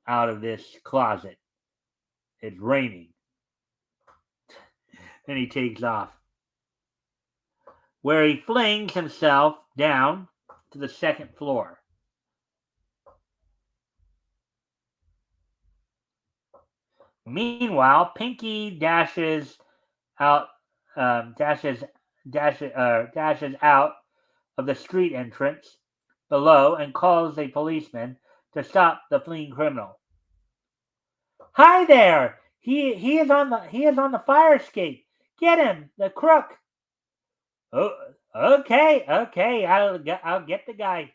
of this closet. It's raining. Then he takes off, where he flings himself down to the second floor. Meanwhile, Pinky dashes out of the street entrance below and calls a policeman to stop the fleeing criminal. Hi there! He is on the fire escape. Get him, the crook. Oh, okay. I'll get the guy.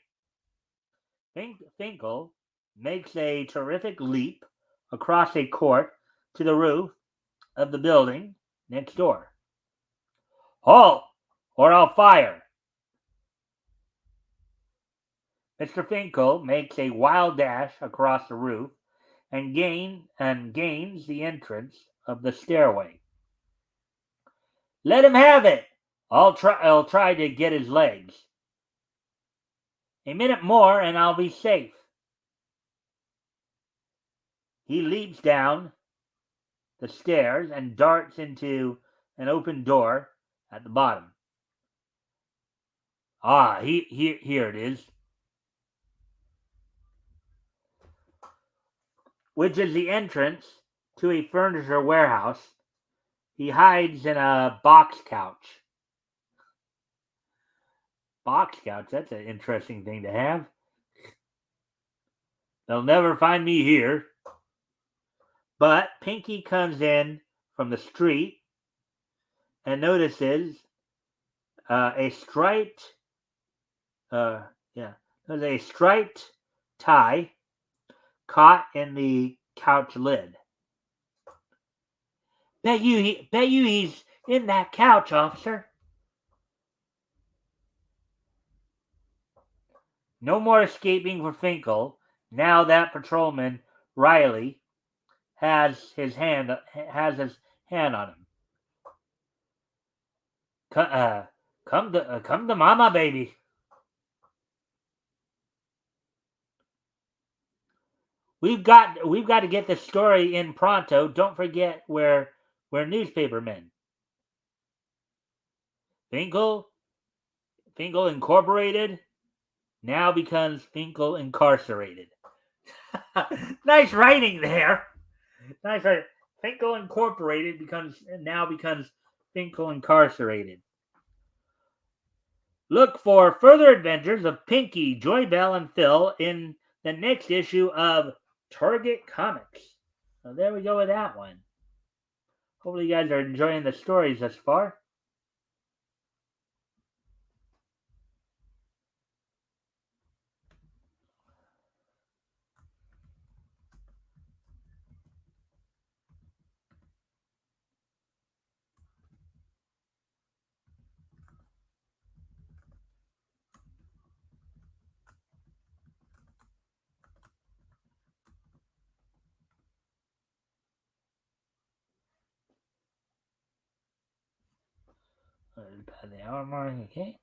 Finkel makes a terrific leap across a court to the roof of the building next door. Halt, or I'll fire. Mr. Finkel makes a wild dash across the roof and gains the entrance of the stairway. Let him have it. I'll try to get his legs. A minute more and I'll be safe. He leaps down the stairs and darts into an open door at the bottom. Ah, here it is. Which is the entrance to a furniture warehouse. He hides in a box couch. Box couch, that's an interesting thing to have. They'll never find me here. But Pinky comes in from the street and notices a striped, there's a striped tie caught in the couch lid. Bet you he's in that couch, officer. No more escaping for Finkel. Now that patrolman Riley has his hand on him. Come to mama, baby. We've got to get the story in pronto. Don't forget we're newspapermen. Finkel Incorporated now becomes Finkel Incarcerated. Nice writing there. Nice writing. Finkel Incorporated becomes Finkel Incarcerated. Look for further adventures of Pinky, Joy Bell, and Phil in the next issue of Target Comics. So there we go with that one. Hopefully you guys are enjoying the stories thus far. About the hour mark, okay.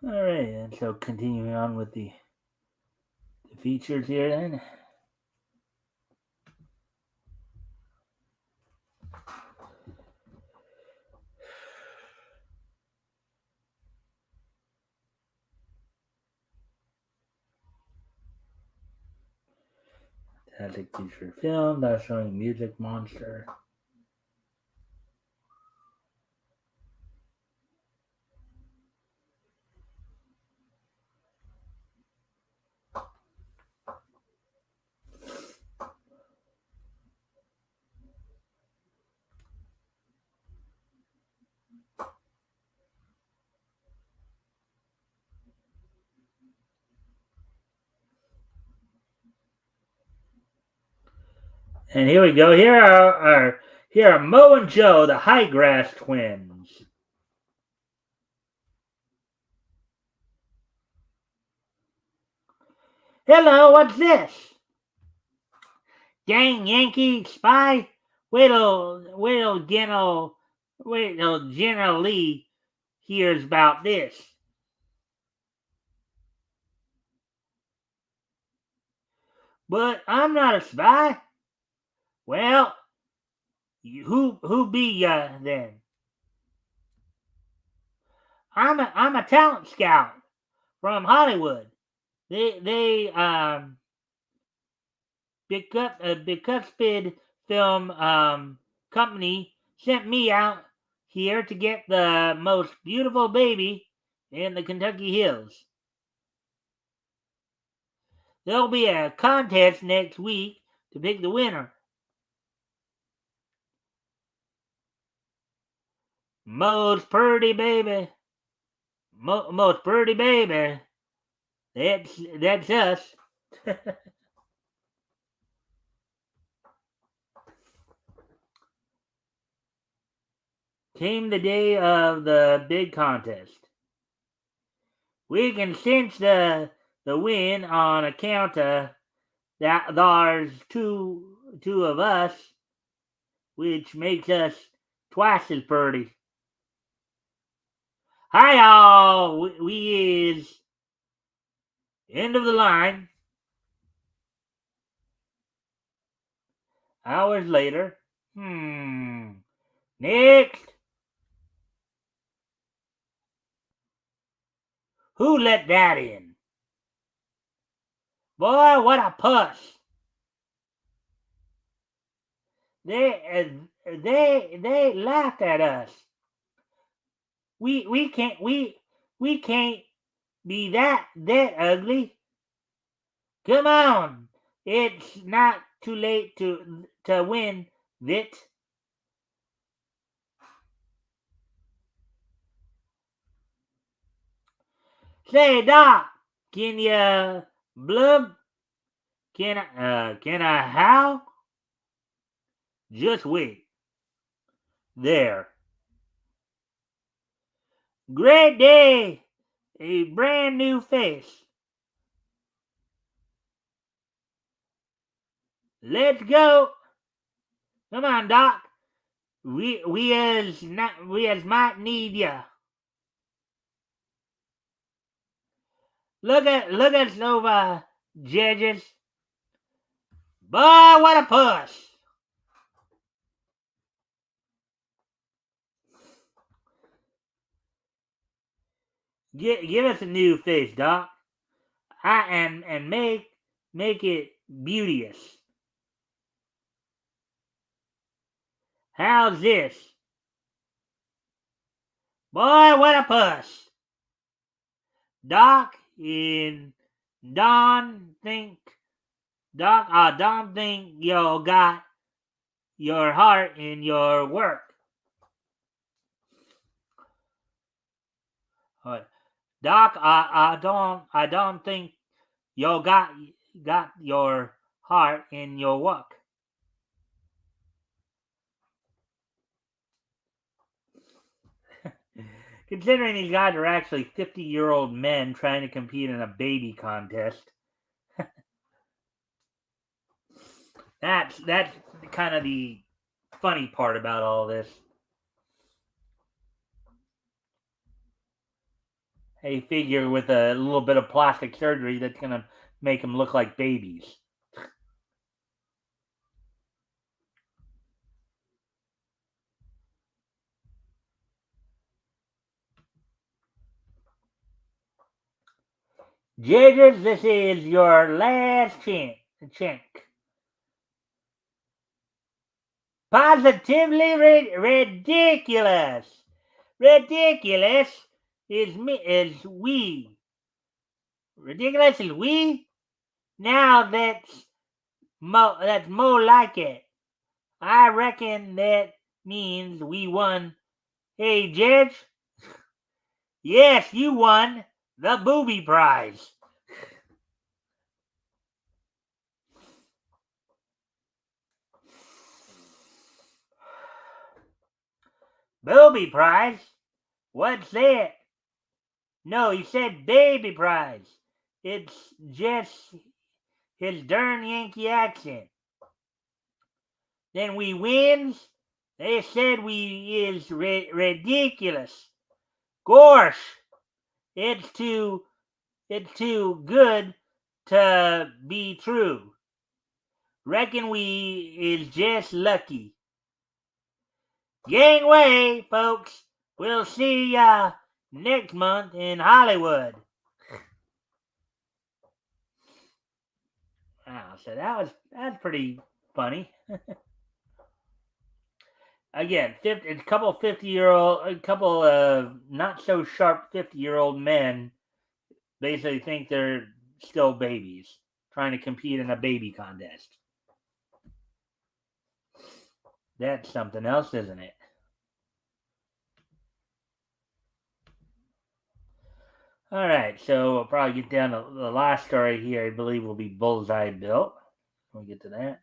All right, and so continuing on with the features here then. Fantastic feature film that's showing Music Monster. And here we go. Here are Mo and Joe, the Highgrass twins. Hello, what's this? Dang Yankee spy! Wait till General Lee hears about this. But I'm not a spy. Well, who be ya then? I'm a talent scout from Hollywood. They Bicuspid Film Company sent me out here to get the most beautiful baby in the Kentucky Hills. There'll be a contest next week to pick the winner. Most pretty baby. Most pretty baby. That's us. Came the day of the big contest. We can cinch the win on account of that there's two of us, which makes us twice as pretty. Hi all, we is end of the line. Hours later. Next. Who let that in? Boy, what a puss. They laughed at us. We can't be that ugly. Come on, it's not too late to win it. Say, Doc, can you blub? Can I how? Just wait. There. Great day. A brand new face. Let's go. Come on, Doc. We as might need ya. Look at Nova judges. Boy, what a puss. Give us a new face, Doc. And make it beauteous. How's this? Boy, what a puss. Doc in don't think you got your heart in your work. Doc, I don't think you got your heart in your work. Considering these guys are actually 50-year-old men trying to compete in a baby contest, that's kind of the funny part about all this. They figure with a little bit of plastic surgery that's going to make them look like babies. Judges, this is your last chance. Positively ridiculous. Ridiculous is we. Ridiculous is we. Now that's more like it. I reckon that means we won. Hey, Judge. Yes, you won the booby prize. Booby prize? What's that? No, he said baby prize. It's just his darn Yankee accent. Then we wins. They said we is ridiculous. Gosh, it's too good to be true. Reckon we is just lucky. Gangway, folks. We'll see ya next month in Hollywood. Wow, so that's pretty funny. Again, a couple of not so sharp 50-year-old men basically think they're still babies trying to compete in a baby contest. That's something else, isn't it? All right, so we'll probably get down to the last story here. I believe will be Bullseye Bill. We'll get to that.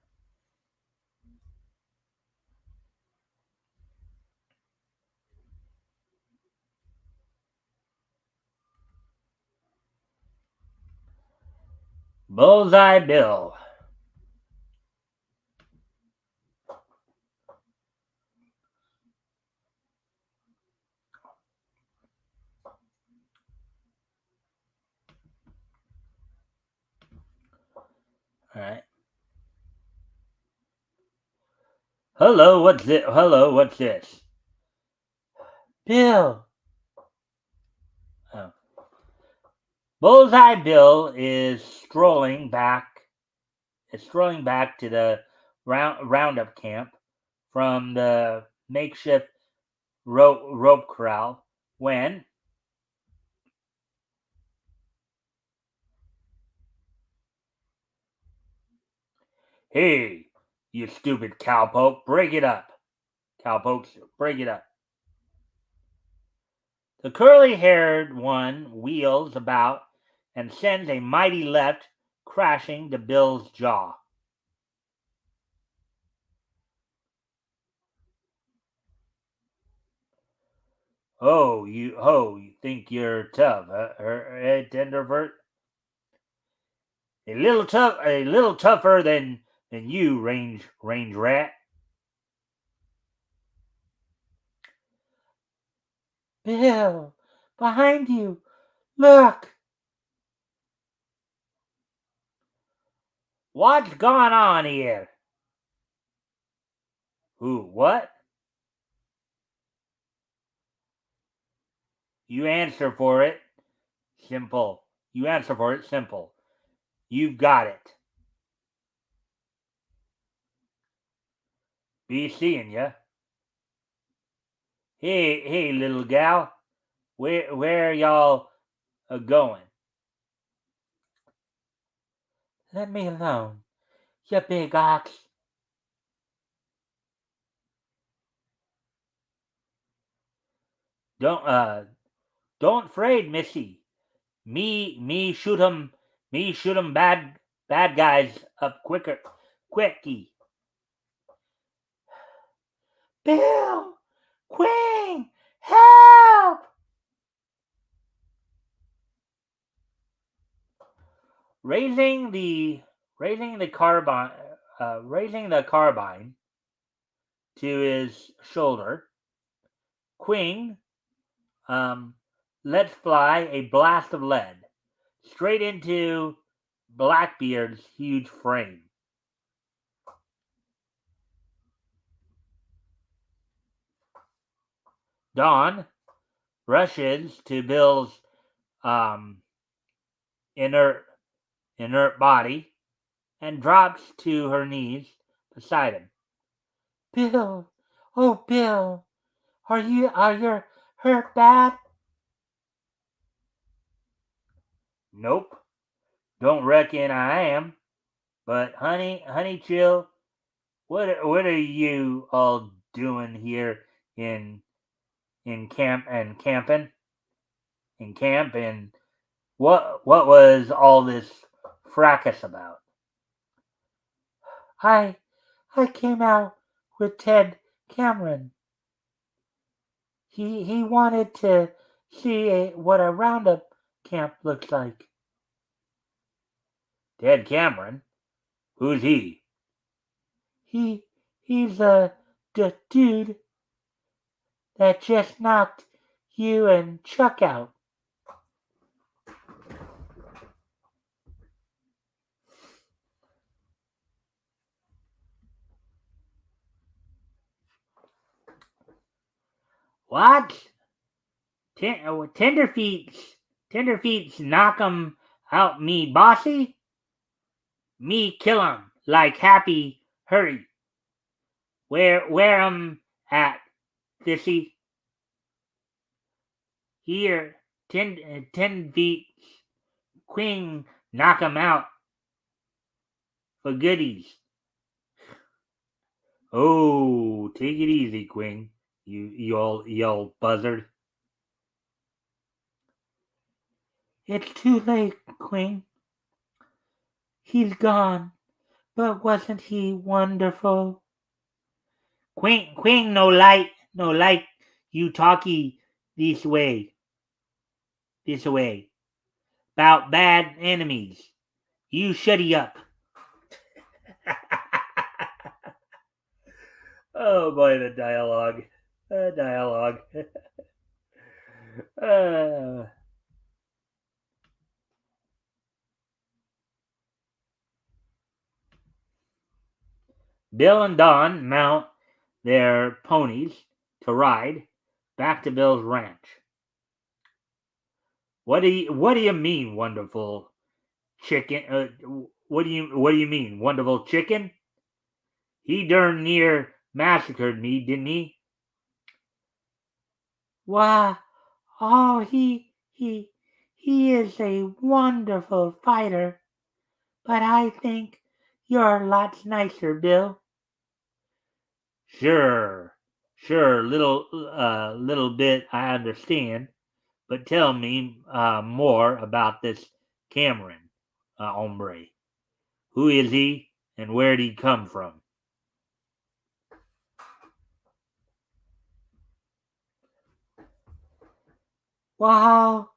Bullseye Bill. All right. Hello, what's it? Hello, what's this? Bill. Oh. Bullseye Bill is strolling back to the roundup camp from the makeshift rope corral when, hey, you stupid cowpoke, break it up. Cowpokes, break it up. The curly-haired one wheels about and sends a mighty left crashing to Bill's jaw. You think you're tough, Tendervert? A little tougher than you, range rat. Bill, behind you, look. What's going on here? Who? What? You answer for it. Simple. You answer for it. Simple. You've got it. Be seeing ya. Hey, little gal. Where y'all going? Let me alone, you big ox. Don't afraid, missy. Me shoot 'em. Me shoot 'em bad guys up quicky. Bill, Queen, help! Raising the carbine to his shoulder, Queen lets fly a blast of lead straight into Blackbeard's huge frame. Dawn rushes to Bill's um, inert body and drops to her knees beside him. Bill, oh Bill, are you hurt bad? Nope, don't reckon I am. But honey, chill. What are you all doing here in camping in camp? And what was all this fracas about? I I came out with Ted Cameron. He wanted to see what a roundup camp looks like. Ted Cameron? Who's he? He he's the dude that just knocked you and Chuck out. What? Tenderfeet's knock 'em out, me bossy? Me kill 'em like happy hurry. Where 'em at, Sissy? Here, ten feet, Queen knock 'em out for goodies. Oh, take it easy, Queen. You old buzzard. It's too late, Queen. He's gone. But wasn't he wonderful? Queen, no light, you talkie this way, 'bout bad enemies. You shutty up. Oh boy, the dialogue. Dialogue. uh, Bill and Don mount their ponies to ride back to Bill's ranch. What do you mean, wonderful chicken? What do you mean, wonderful chicken? He darn near massacred me, didn't he? Why, oh, he is a wonderful fighter, but I think you're lots nicer, Bill. Sure, sure, little bit I understand, but tell me more about this Cameron hombre. Who is he, and where did he come from? Wow,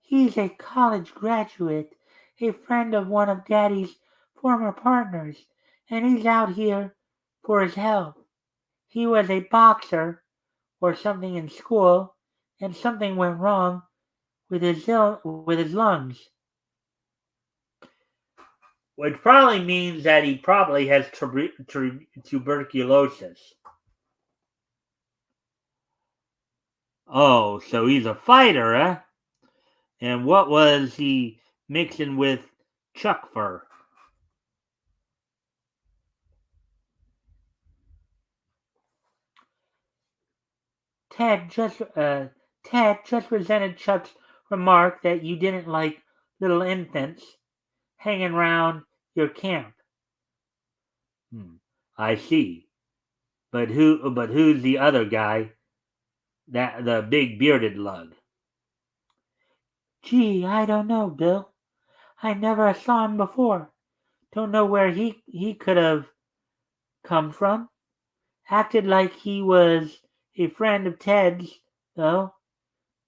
he's a college graduate, a friend of one of Daddy's former partners, and he's out here for his health. He was a boxer or something in school, and something went wrong with his lungs. Which probably means that he probably has tuberculosis. Oh, so he's a fighter, eh? And what was he mixing with Chuck fur? Ted just Ted just resented Chuck's remark that you didn't like little infants hanging round your camp. Hmm, I see. But who's the other guy? That the big bearded lug. Gee, I don't know, Bill. I never saw him before. Don't know where he could have come from. Acted like he was a friend of Ted's, though.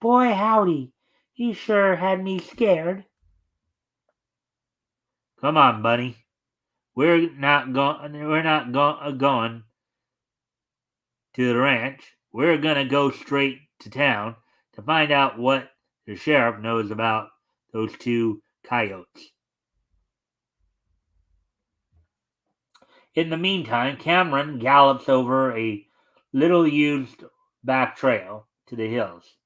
Boy, howdy, he sure had me scared. Come on, Bunny. We're not going to the ranch. We're gonna go straight to town to find out what the sheriff knows about those two coyotes. In the meantime, Cameron gallops over a little used back trail to the hills.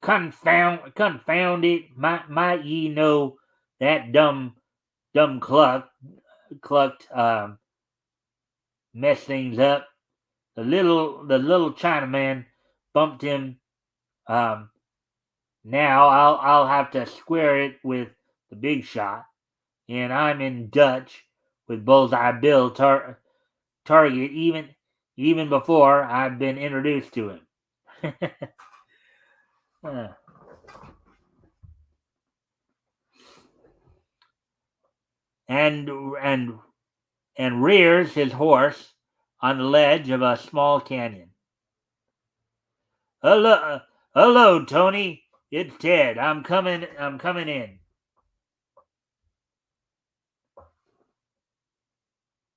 Confound it! Might ye know that dumb clucked mess things up. The little Chinaman bumped him. Um, Now I'll have to square it with the big shot, and I'm in Dutch with Bullseye Bill Target even before I've been introduced to him. Uh, and and and rears his horse on the ledge of a small canyon. Hello, Tony. It's Ted. I'm coming in.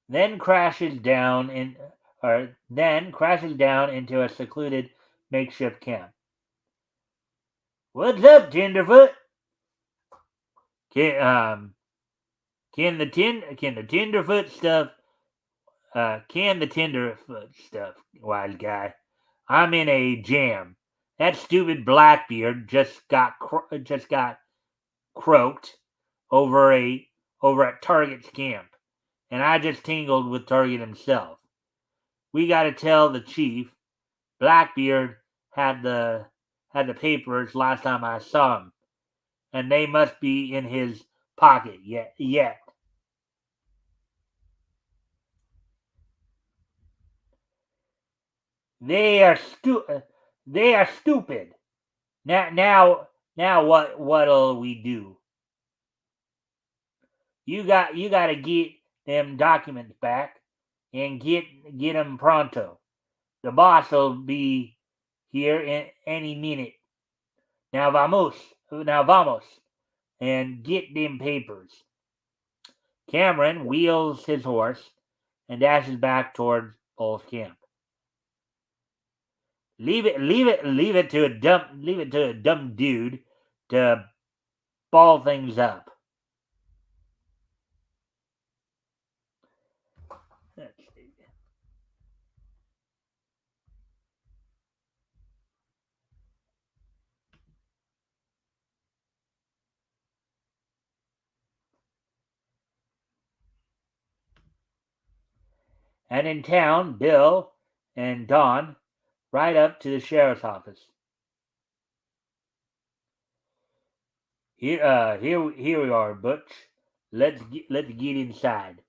Then crashes down into a secluded makeshift camp. What's up, Tenderfoot? Can can the Tenderfoot stuff can the Tenderfoot stuff, wise guy? I'm in a jam. That stupid Blackbeard just got croaked over a over at Target's camp, and I just tingled with Target himself. We got to tell the chief. Blackbeard had the had the papers last time I saw him, and they must be in his pocket yet. They are stu- they are stupid. Now Now what'll we do? You got to get them documents back and get them pronto. The boss will be here in any minute. Now vamos, and get them papers. Cameron wheels his horse and dashes back towards Bull's camp. Leave it to a dumb dude to ball things up. And in town, Bill and Don ride up to the sheriff's office. Here we are, Butch. Let's get inside.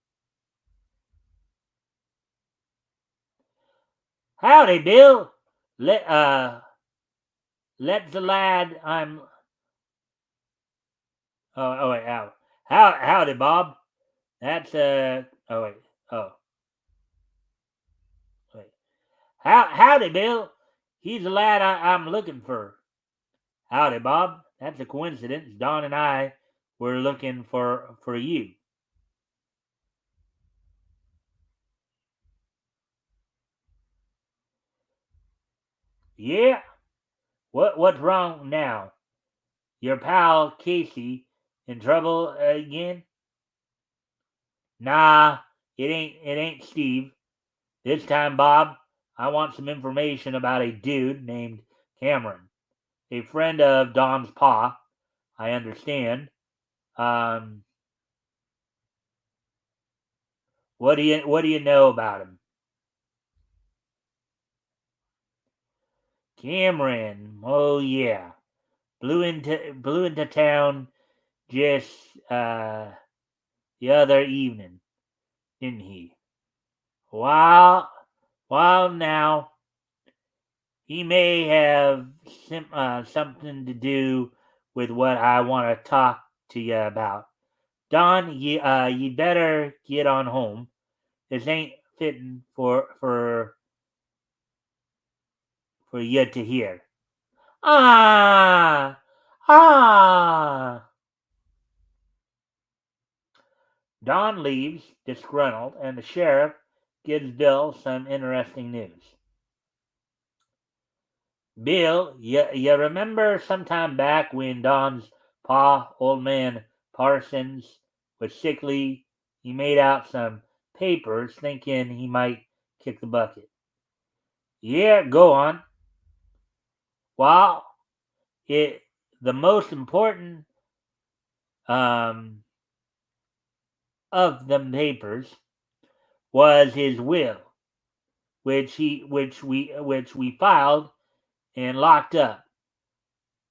Howdy, Bill. Let the lad I'm. Oh wait, howdy, Bob. That's Oh wait. Oh wait. Howdy, Bill. He's the lad I'm looking for. Howdy, Bob. That's a coincidence. Don and I were looking for you. Yeah. What's wrong now? Your pal Casey in trouble again? Nah, it ain't Steve. This time, Bob, I want some information about a dude named Cameron, a friend of Don's pa. I understand. Um, what do you know about him? Cameron. Oh yeah, blew into town just the other evening, didn't he? While now, he may have something to do with what I want to talk to you about. Don, you better get on home. This ain't fitting for you to hear. Ah, ah. Don leaves, disgruntled, and the sheriff gives Bill some interesting news. Bill, you remember sometime back when Don's pa, old man Parsons, was sickly? He made out some papers thinking he might kick the bucket. Yeah, go on. Well, it the most important um, of them papers was his will, which we filed and locked up.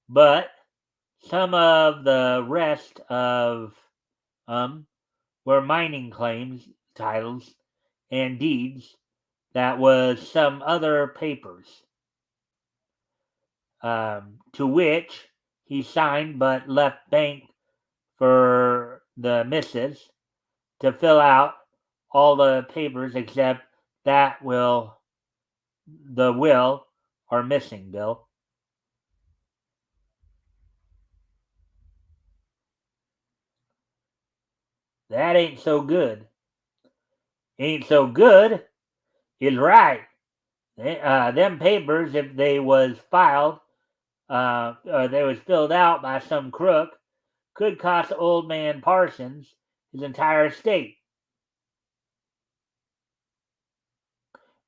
But some of the rest of were mining claims, titles, and deeds that was some other papers, to which he signed but left bank for the missus to fill out all the papers except the will are missing, Bill. That ain't so good. Ain't so good is right. Them papers, if they was filed, or they was filled out by some crook, could cost old man Parsons his entire estate.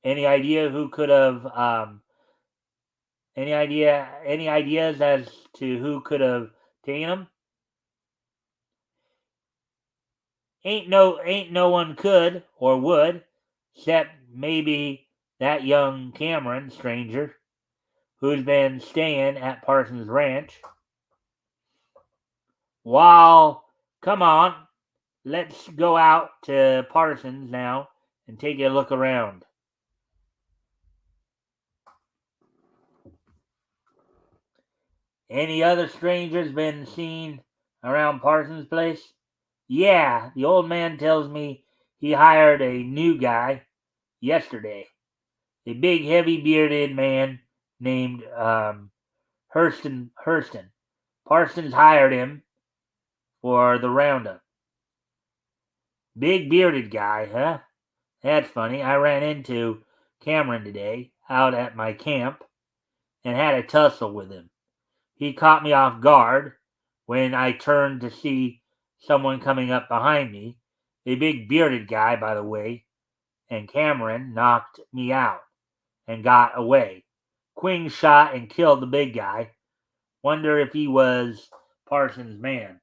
Any idea who could have? Any ideas as to who could have taken them? Ain't no one could or would, except maybe that young Cameron stranger who's been staying at Parsons Ranch. While, come on, let's go out to Parsons now and take a look around. Any other strangers been seen around Parsons' place? Yeah, the old man tells me he hired a new guy yesterday. A big, heavy bearded man named Hurston. Parsons hired him for the roundup. Big bearded guy, huh? That's funny. I ran into Cameron today out at my camp and had a tussle with him. He caught me off guard when I turned to see someone coming up behind me. A big bearded guy, by the way, and Cameron knocked me out and got away. Quing shot and killed the big guy. Wonder if he was Parsons' man.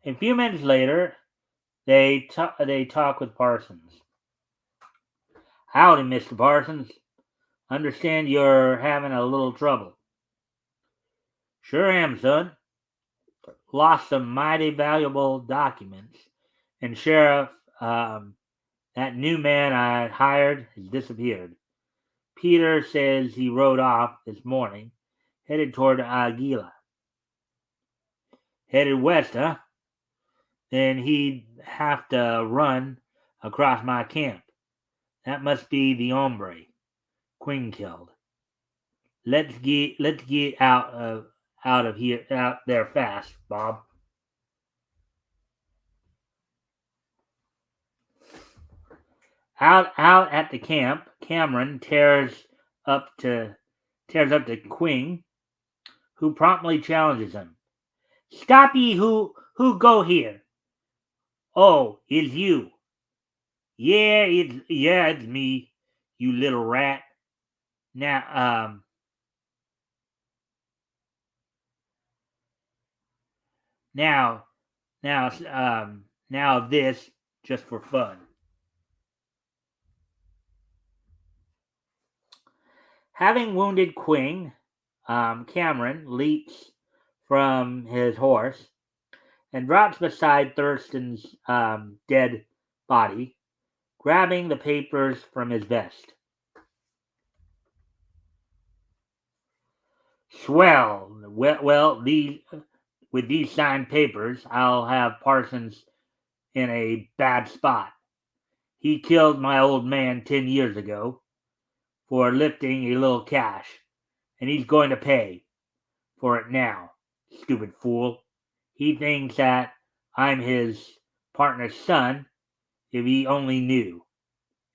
A few minutes later, they talk with Parsons. Howdy, Mr. Parsons. Understand you're having a little trouble. Sure am, son. Lost some mighty valuable documents, and Sheriff, that new man I hired has disappeared. Peter says he rode off this morning, headed toward Aguila. Headed west, huh? Then he'd have to run across my camp. That must be the hombre Quinn killed. Let's get out there fast, Bob. Out at the camp, Cameron tears up to Quinn, who promptly challenges him. Stop ye who go here. Oh, it's you. It's me, you little rat. Now now now this just for fun. Having wounded Quinn, Cameron leaps from his horse and drops beside Thurston's dead body, grabbing the papers from his vest. Swell. Well, with these signed papers, I'll have Parsons in a bad spot. He killed my old man 10 years ago for lifting a little cash, and he's going to pay for it now. Stupid fool. He thinks that I'm his partner's son. If he only knew.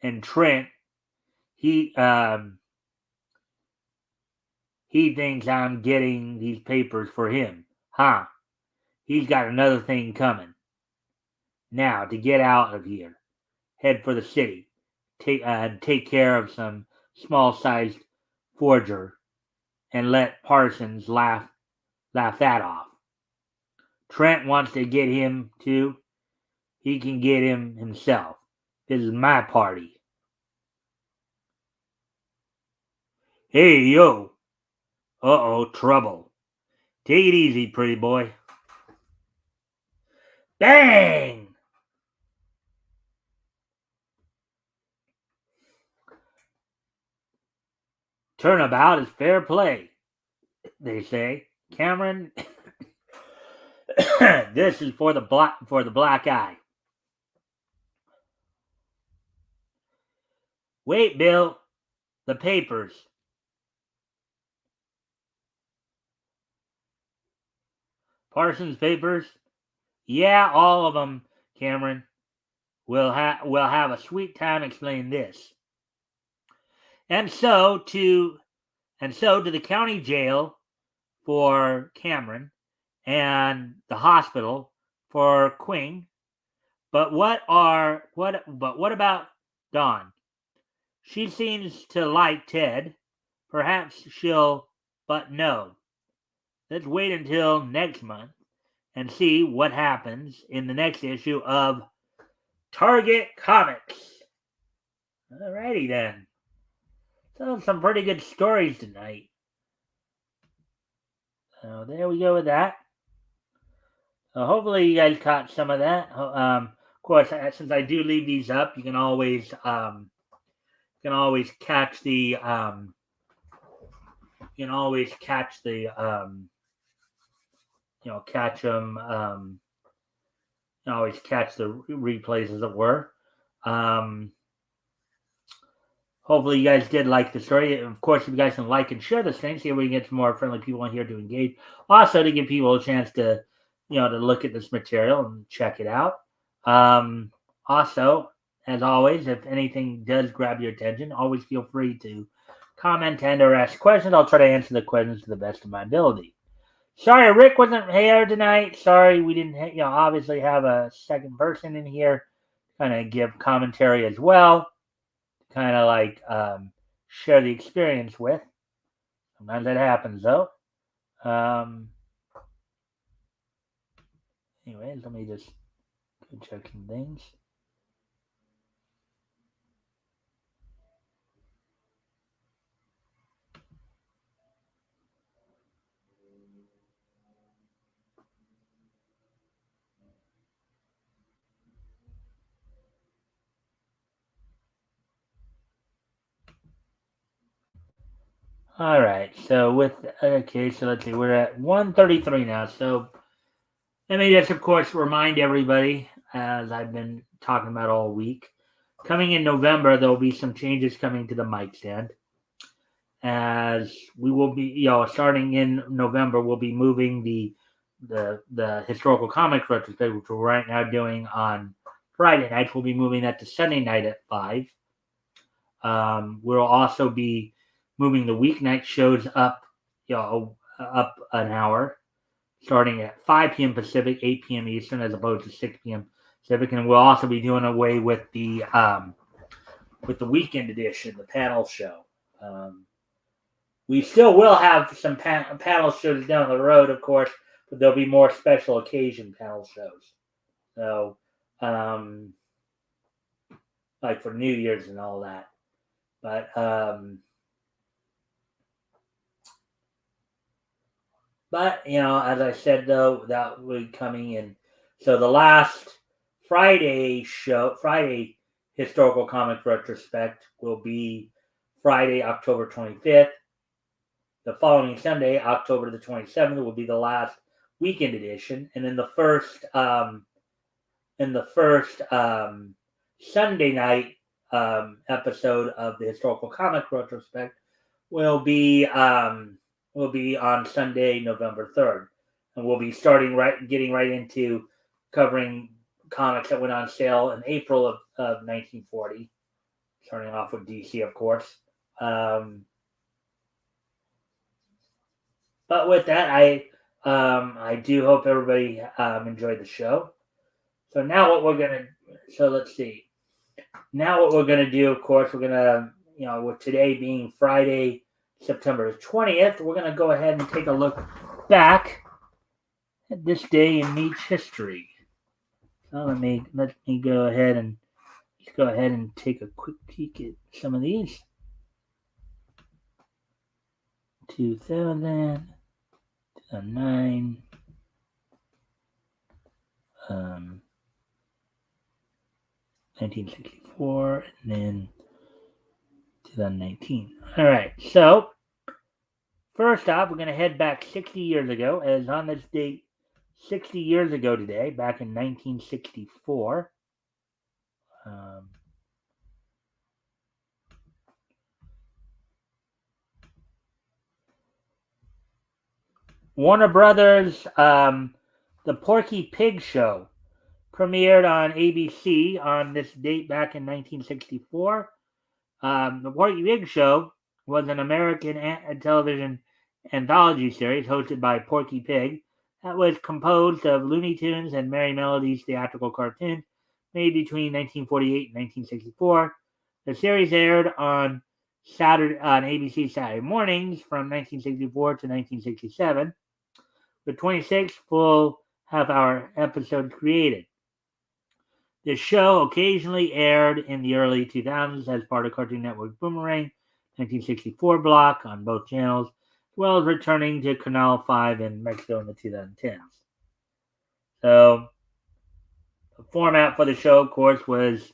And Trent, he he thinks I'm getting these papers for him. Huh? He's got another thing coming. Now, to get out of here, head for the city. Take care of some small-sized forger, and let Parsons laugh that off. Trent wants to get him too. He can get him himself. This is my party. Hey, yo. Uh-oh, trouble. Take it easy, pretty boy. Bang! Turnabout is fair play, they say. Cameron, this is for the black eye. Wait, Bill. The papers. Parsons Papers? Yeah, all of them, Cameron. We'll have a sweet time explaining this. And so to the county jail for Cameron and the hospital for Quing. But what about Dawn? She seems to like Ted. Perhaps she'll, but no. Let's wait until next month and see what happens in the next issue of Target Comics. Alrighty then. So some pretty good stories tonight. So there we go with that. Hopefully you guys caught some of that. Of course, since I do leave these up, you can always catch the catch them. You can always catch the replays, as it were. Hopefully you guys did like the story. Of course, if you guys can like and share this thing, see if we can get some more friendly people in here to engage. Also, to give people a chance to, to look at this material and check it out. Also, as always, if anything does grab your attention, always feel free to comment and or ask questions. I'll try to answer the questions to the best of my ability. Sorry, Rick wasn't here tonight. Sorry, we didn't, obviously have a second person in here, kind of give commentary as well, kind of like share the experience with. Sometimes that happens though. Anyways, let me just go check some things. All right, so let's see, we're at 1:33 now. So let me just, of course, remind everybody, as I've been talking about all week, coming in November, there will be some changes coming to the Mikestand. As we will be, starting in November, we'll be moving the historical comics retrospective, which we're right now doing on Friday nights. We'll be moving that to Sunday night at 5. We'll also be moving the weeknight shows up, up an hour, starting at 5 p.m. Pacific, 8 p.m. Eastern, as opposed to 6 p.m. Pacific. And we'll also be doing away with the weekend edition, the panel show. We still will have some panel shows down the road, of course, but there'll be more special occasion panel shows. So, like for New Year's and all that. But as I said, though, that will be coming in. So the last Friday historical comic retrospect will be Friday, October 25th. The following Sunday, October the 27th, will be the last weekend edition, and then the first Sunday night episode of the historical comic retrospect will be on Sunday, November 3rd, and we'll be getting right into covering comics that went on sale in April of 1940, starting off with DC, of course. But with that, I do hope everybody enjoyed the show. So now let's see. Now what we're gonna do, of course, we're gonna, with today being Friday, September 20th, we're gonna go ahead and take a look back at this day in Meech history. So let me go ahead and take a quick peek at some of these. 2000. 2009, 1964, and then 2019. All right, so first off, we're going to head back 60 years ago, as on this date, 60 years ago today, back in 1964. Warner Brothers The Porky Pig Show premiered on ABC on this date back in 1964. The Porky Pig Show was an American television anthology series hosted by Porky Pig that was composed of Looney Tunes and Merry Melodies theatrical cartoons made between 1948 and 1964. The series aired on ABC Saturday mornings from 1964 to 1967, with 26 full half-hour episodes created. The show occasionally aired in the early 2000s as part of Cartoon Network's Boomerang 1964 block on both channels, as well as returning to Canal 5 in Mexico in the 2010s. So, the format for the show, of course, was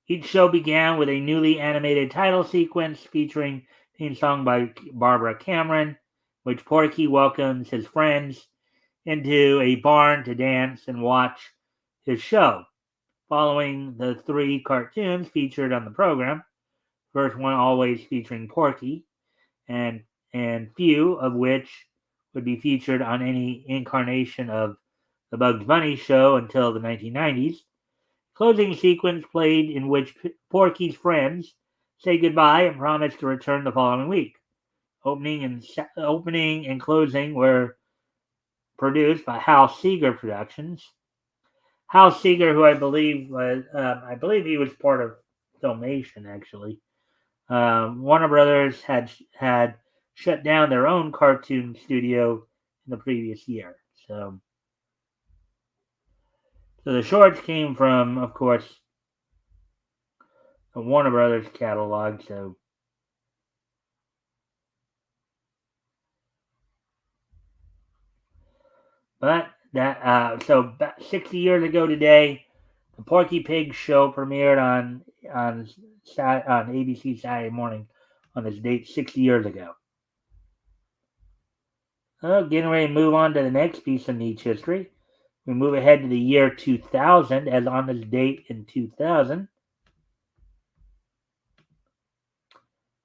each show began with a newly animated title sequence featuring a theme song by Barbara Cameron, which Porky welcomes his friends into a barn to dance and watch his show. Following the 3 cartoons featured on the program, first one always featuring Porky, and few of which would be featured on any incarnation of the Bugs Bunny show until the 1990s. Closing sequence played in which Porky's friends say goodbye and promise to return the following week. Opening and closing were produced by Hal Seeger Productions. Hal Seeger, who I believe he was part of Filmation actually. Warner Brothers had shut down their own cartoon studio in the previous year. So the shorts came from, of course, the Warner Brothers catalog. But 60 years ago today, the Porky Pig Show premiered on ABC Saturday morning on this date 60 years ago. Getting ready to move on to the next piece of niche history. We move ahead to the year 2000, as on this date in 2000.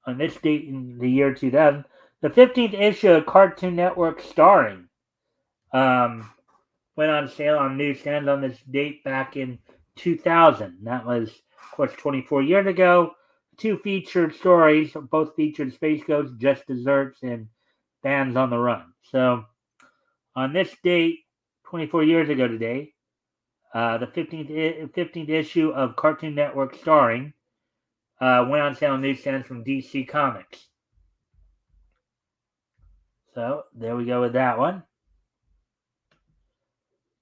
On this date in the year 2000, the 15th issue of Cartoon Network Starring went on sale on newsstands on this date back in 2000. That was, of course, 24 years ago. 2 featured stories, both featured Space Ghost, Just Desserts, and Bands on the Run. So, on this date, 24 years ago today, the 15th issue of Cartoon Network Starring went on sale on newsstands from DC Comics. So, there we go with that one.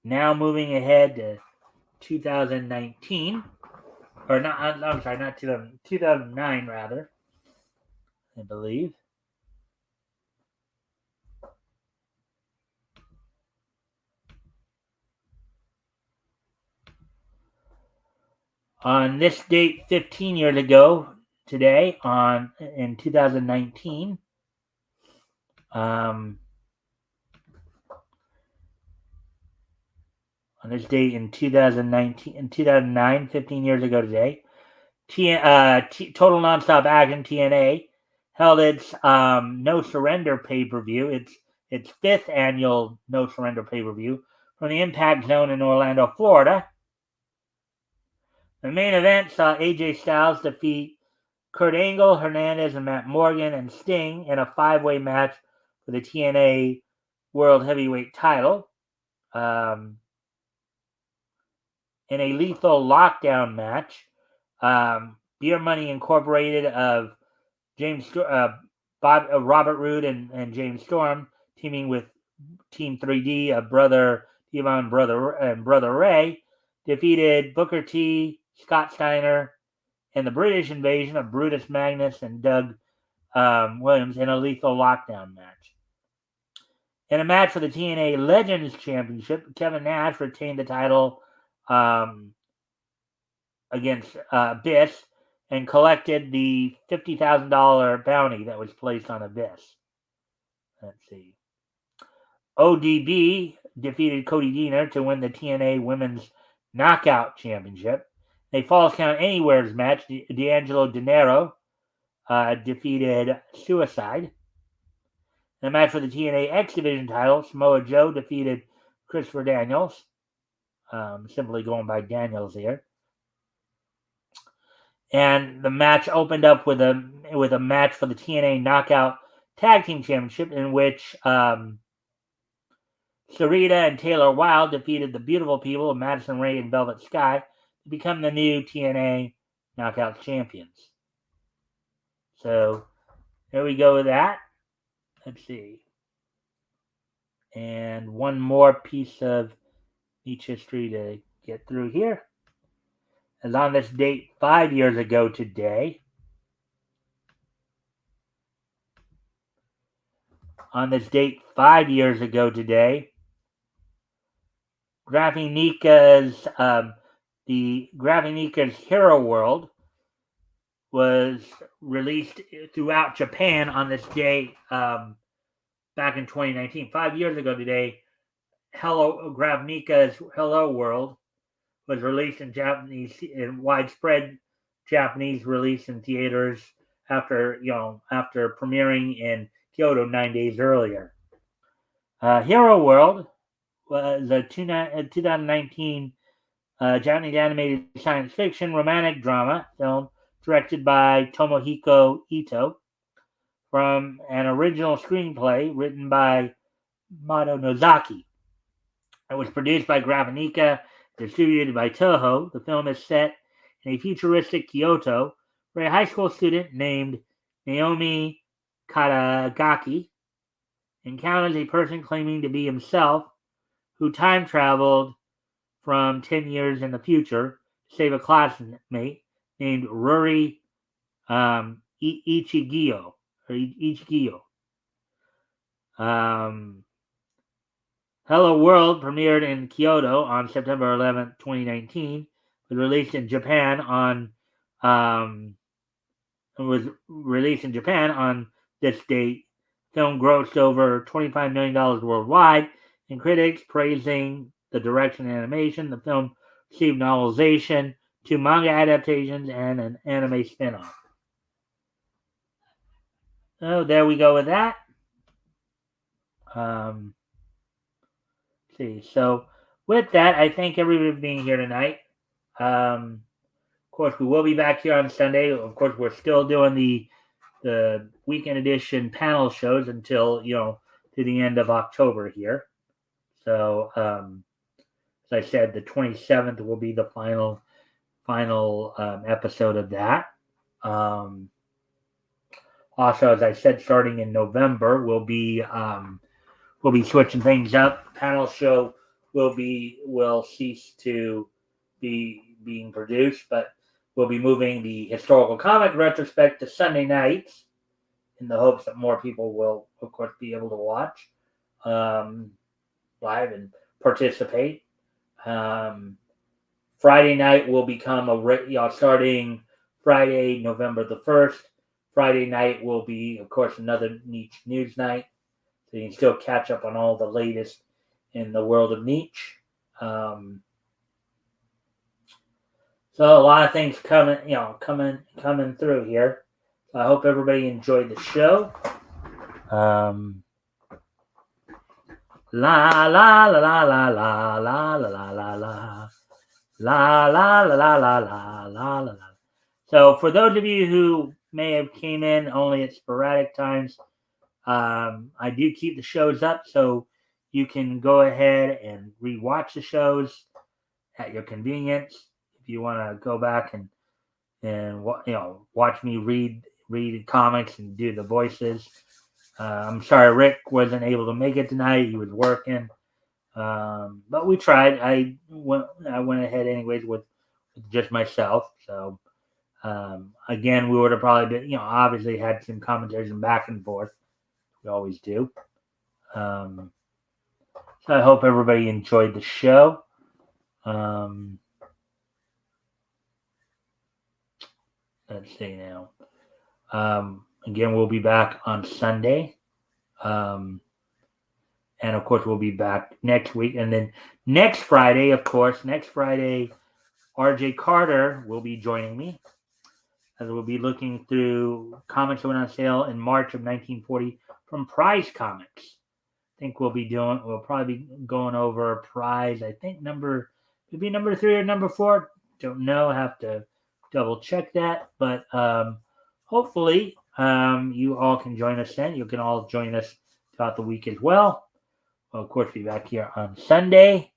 Now moving ahead to 2019, or not, I'm sorry, not 2009 rather, I believe. On this date, 15 years ago today, in 2019, on this date in 2009, 15 years ago today, Total Nonstop Action TNA held its No Surrender pay-per-view, its 5th annual No Surrender pay-per-view from the Impact Zone in Orlando, Florida. The main event saw AJ Styles defeat Kurt Angle, Hernandez, and Matt Morgan and Sting in a 5-way match for the TNA World Heavyweight title. In a lethal lockdown match, Beer Money Incorporated of Robert Roode and James Storm, teaming with Team 3D of Brother Devon and Brother Ray, defeated Booker T, Scott Steiner, and the British Invasion of Brutus Magnus and Doug Williams in a lethal lockdown match. In a match for the TNA Legends Championship, Kevin Nash retained the title against Abyss and collected the $50,000 bounty that was placed on Abyss. Let's see. ODB defeated Cody Deaner to win the TNA Women's Knockout Championship. A Falls Count Anywhere's match, D'Angelo Dinero defeated Suicide. In a match for the TNA X Division title, Samoa Joe defeated Christopher Daniels. Simply going by Daniels here. And the match opened up with a match for the TNA Knockout Tag Team Championship, in which Sarita and Taylor Wilde defeated the Beautiful People of Madison Rayne and Velvet Sky to become the new TNA Knockout Champions. So there we go with that. Let's see. And one more piece of each history to get through here. As on this date 5 years ago today, Grafinika's Hero World was released throughout Japan on this day back in 2019. 5 years ago today, Grafinika's Hello World was released in widespread Japanese release in theaters after premiering in Kyoto 9 days earlier. Hero World was a 2019 Japanese animated science fiction romantic drama film directed by Tomohiko Ito from an original screenplay written by Mado Nozaki. It was produced by Grafinika, distributed by Toho. The film is set in a futuristic Kyoto where a high school student named Naomi Katagaki encounters a person claiming to be himself who time traveled from 10 years in the future to save a classmate named Ruri Ichigiyo. Hello World premiered in Kyoto on September 11, 2019. It was released in Japan on this date. Film grossed over $25 million worldwide, and critics praising the direction and animation. The film received novelization, 2 manga adaptations, and an anime spin-off. So there we go with that. See, so with that, I thank everybody for being here tonight. Of course, we will be back here on Sunday. Of course, we're still doing the weekend edition panel shows until to the end of October here. So, as I said, the 27th will be the final episode of that. Also, as I said, starting in November, we'll be switching things up. Panel show will cease to be being produced, but we'll be moving the historical comic retrospect to Sunday nights in the hopes that more people will, of course, be able to watch live and participate. Friday night will become starting Friday, November the 1st. Friday night will be, of course, another niche news night. So you can still catch up on all the latest in the world of niche. So a lot of things coming through here. So I hope everybody enjoyed the show. La la la la la la la la la la la la la la la la la la. So for those of you who may have came in only at sporadic times, I do keep the shows up, so you can go ahead and rewatch the shows at your convenience. If you want to go back and watch me read comics and do the voices. I'm sorry Rick wasn't able to make it tonight. He was working, but we tried. I went ahead anyways with just myself. So again, we would have probably been obviously had some commentaries and back and forth. We always do. So I hope everybody enjoyed the show. Let's see now. Again, we'll be back on Sunday. And of course, we'll be back next week. And then next Friday, RJ Carter will be joining me. As we'll be looking through comics that went on sale in March of 1940 from Prize Comics. I think we'll probably be going over Prize, I think maybe number 3 or number 4. Don't know, have to double check that. But hopefully you all can join us then. You can all join us throughout the week as well. We'll, of course, be back here on Sunday.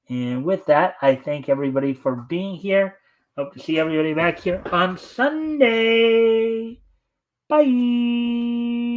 And with that, I thank everybody for being here. Hope to see everybody back here on Sunday. Bye.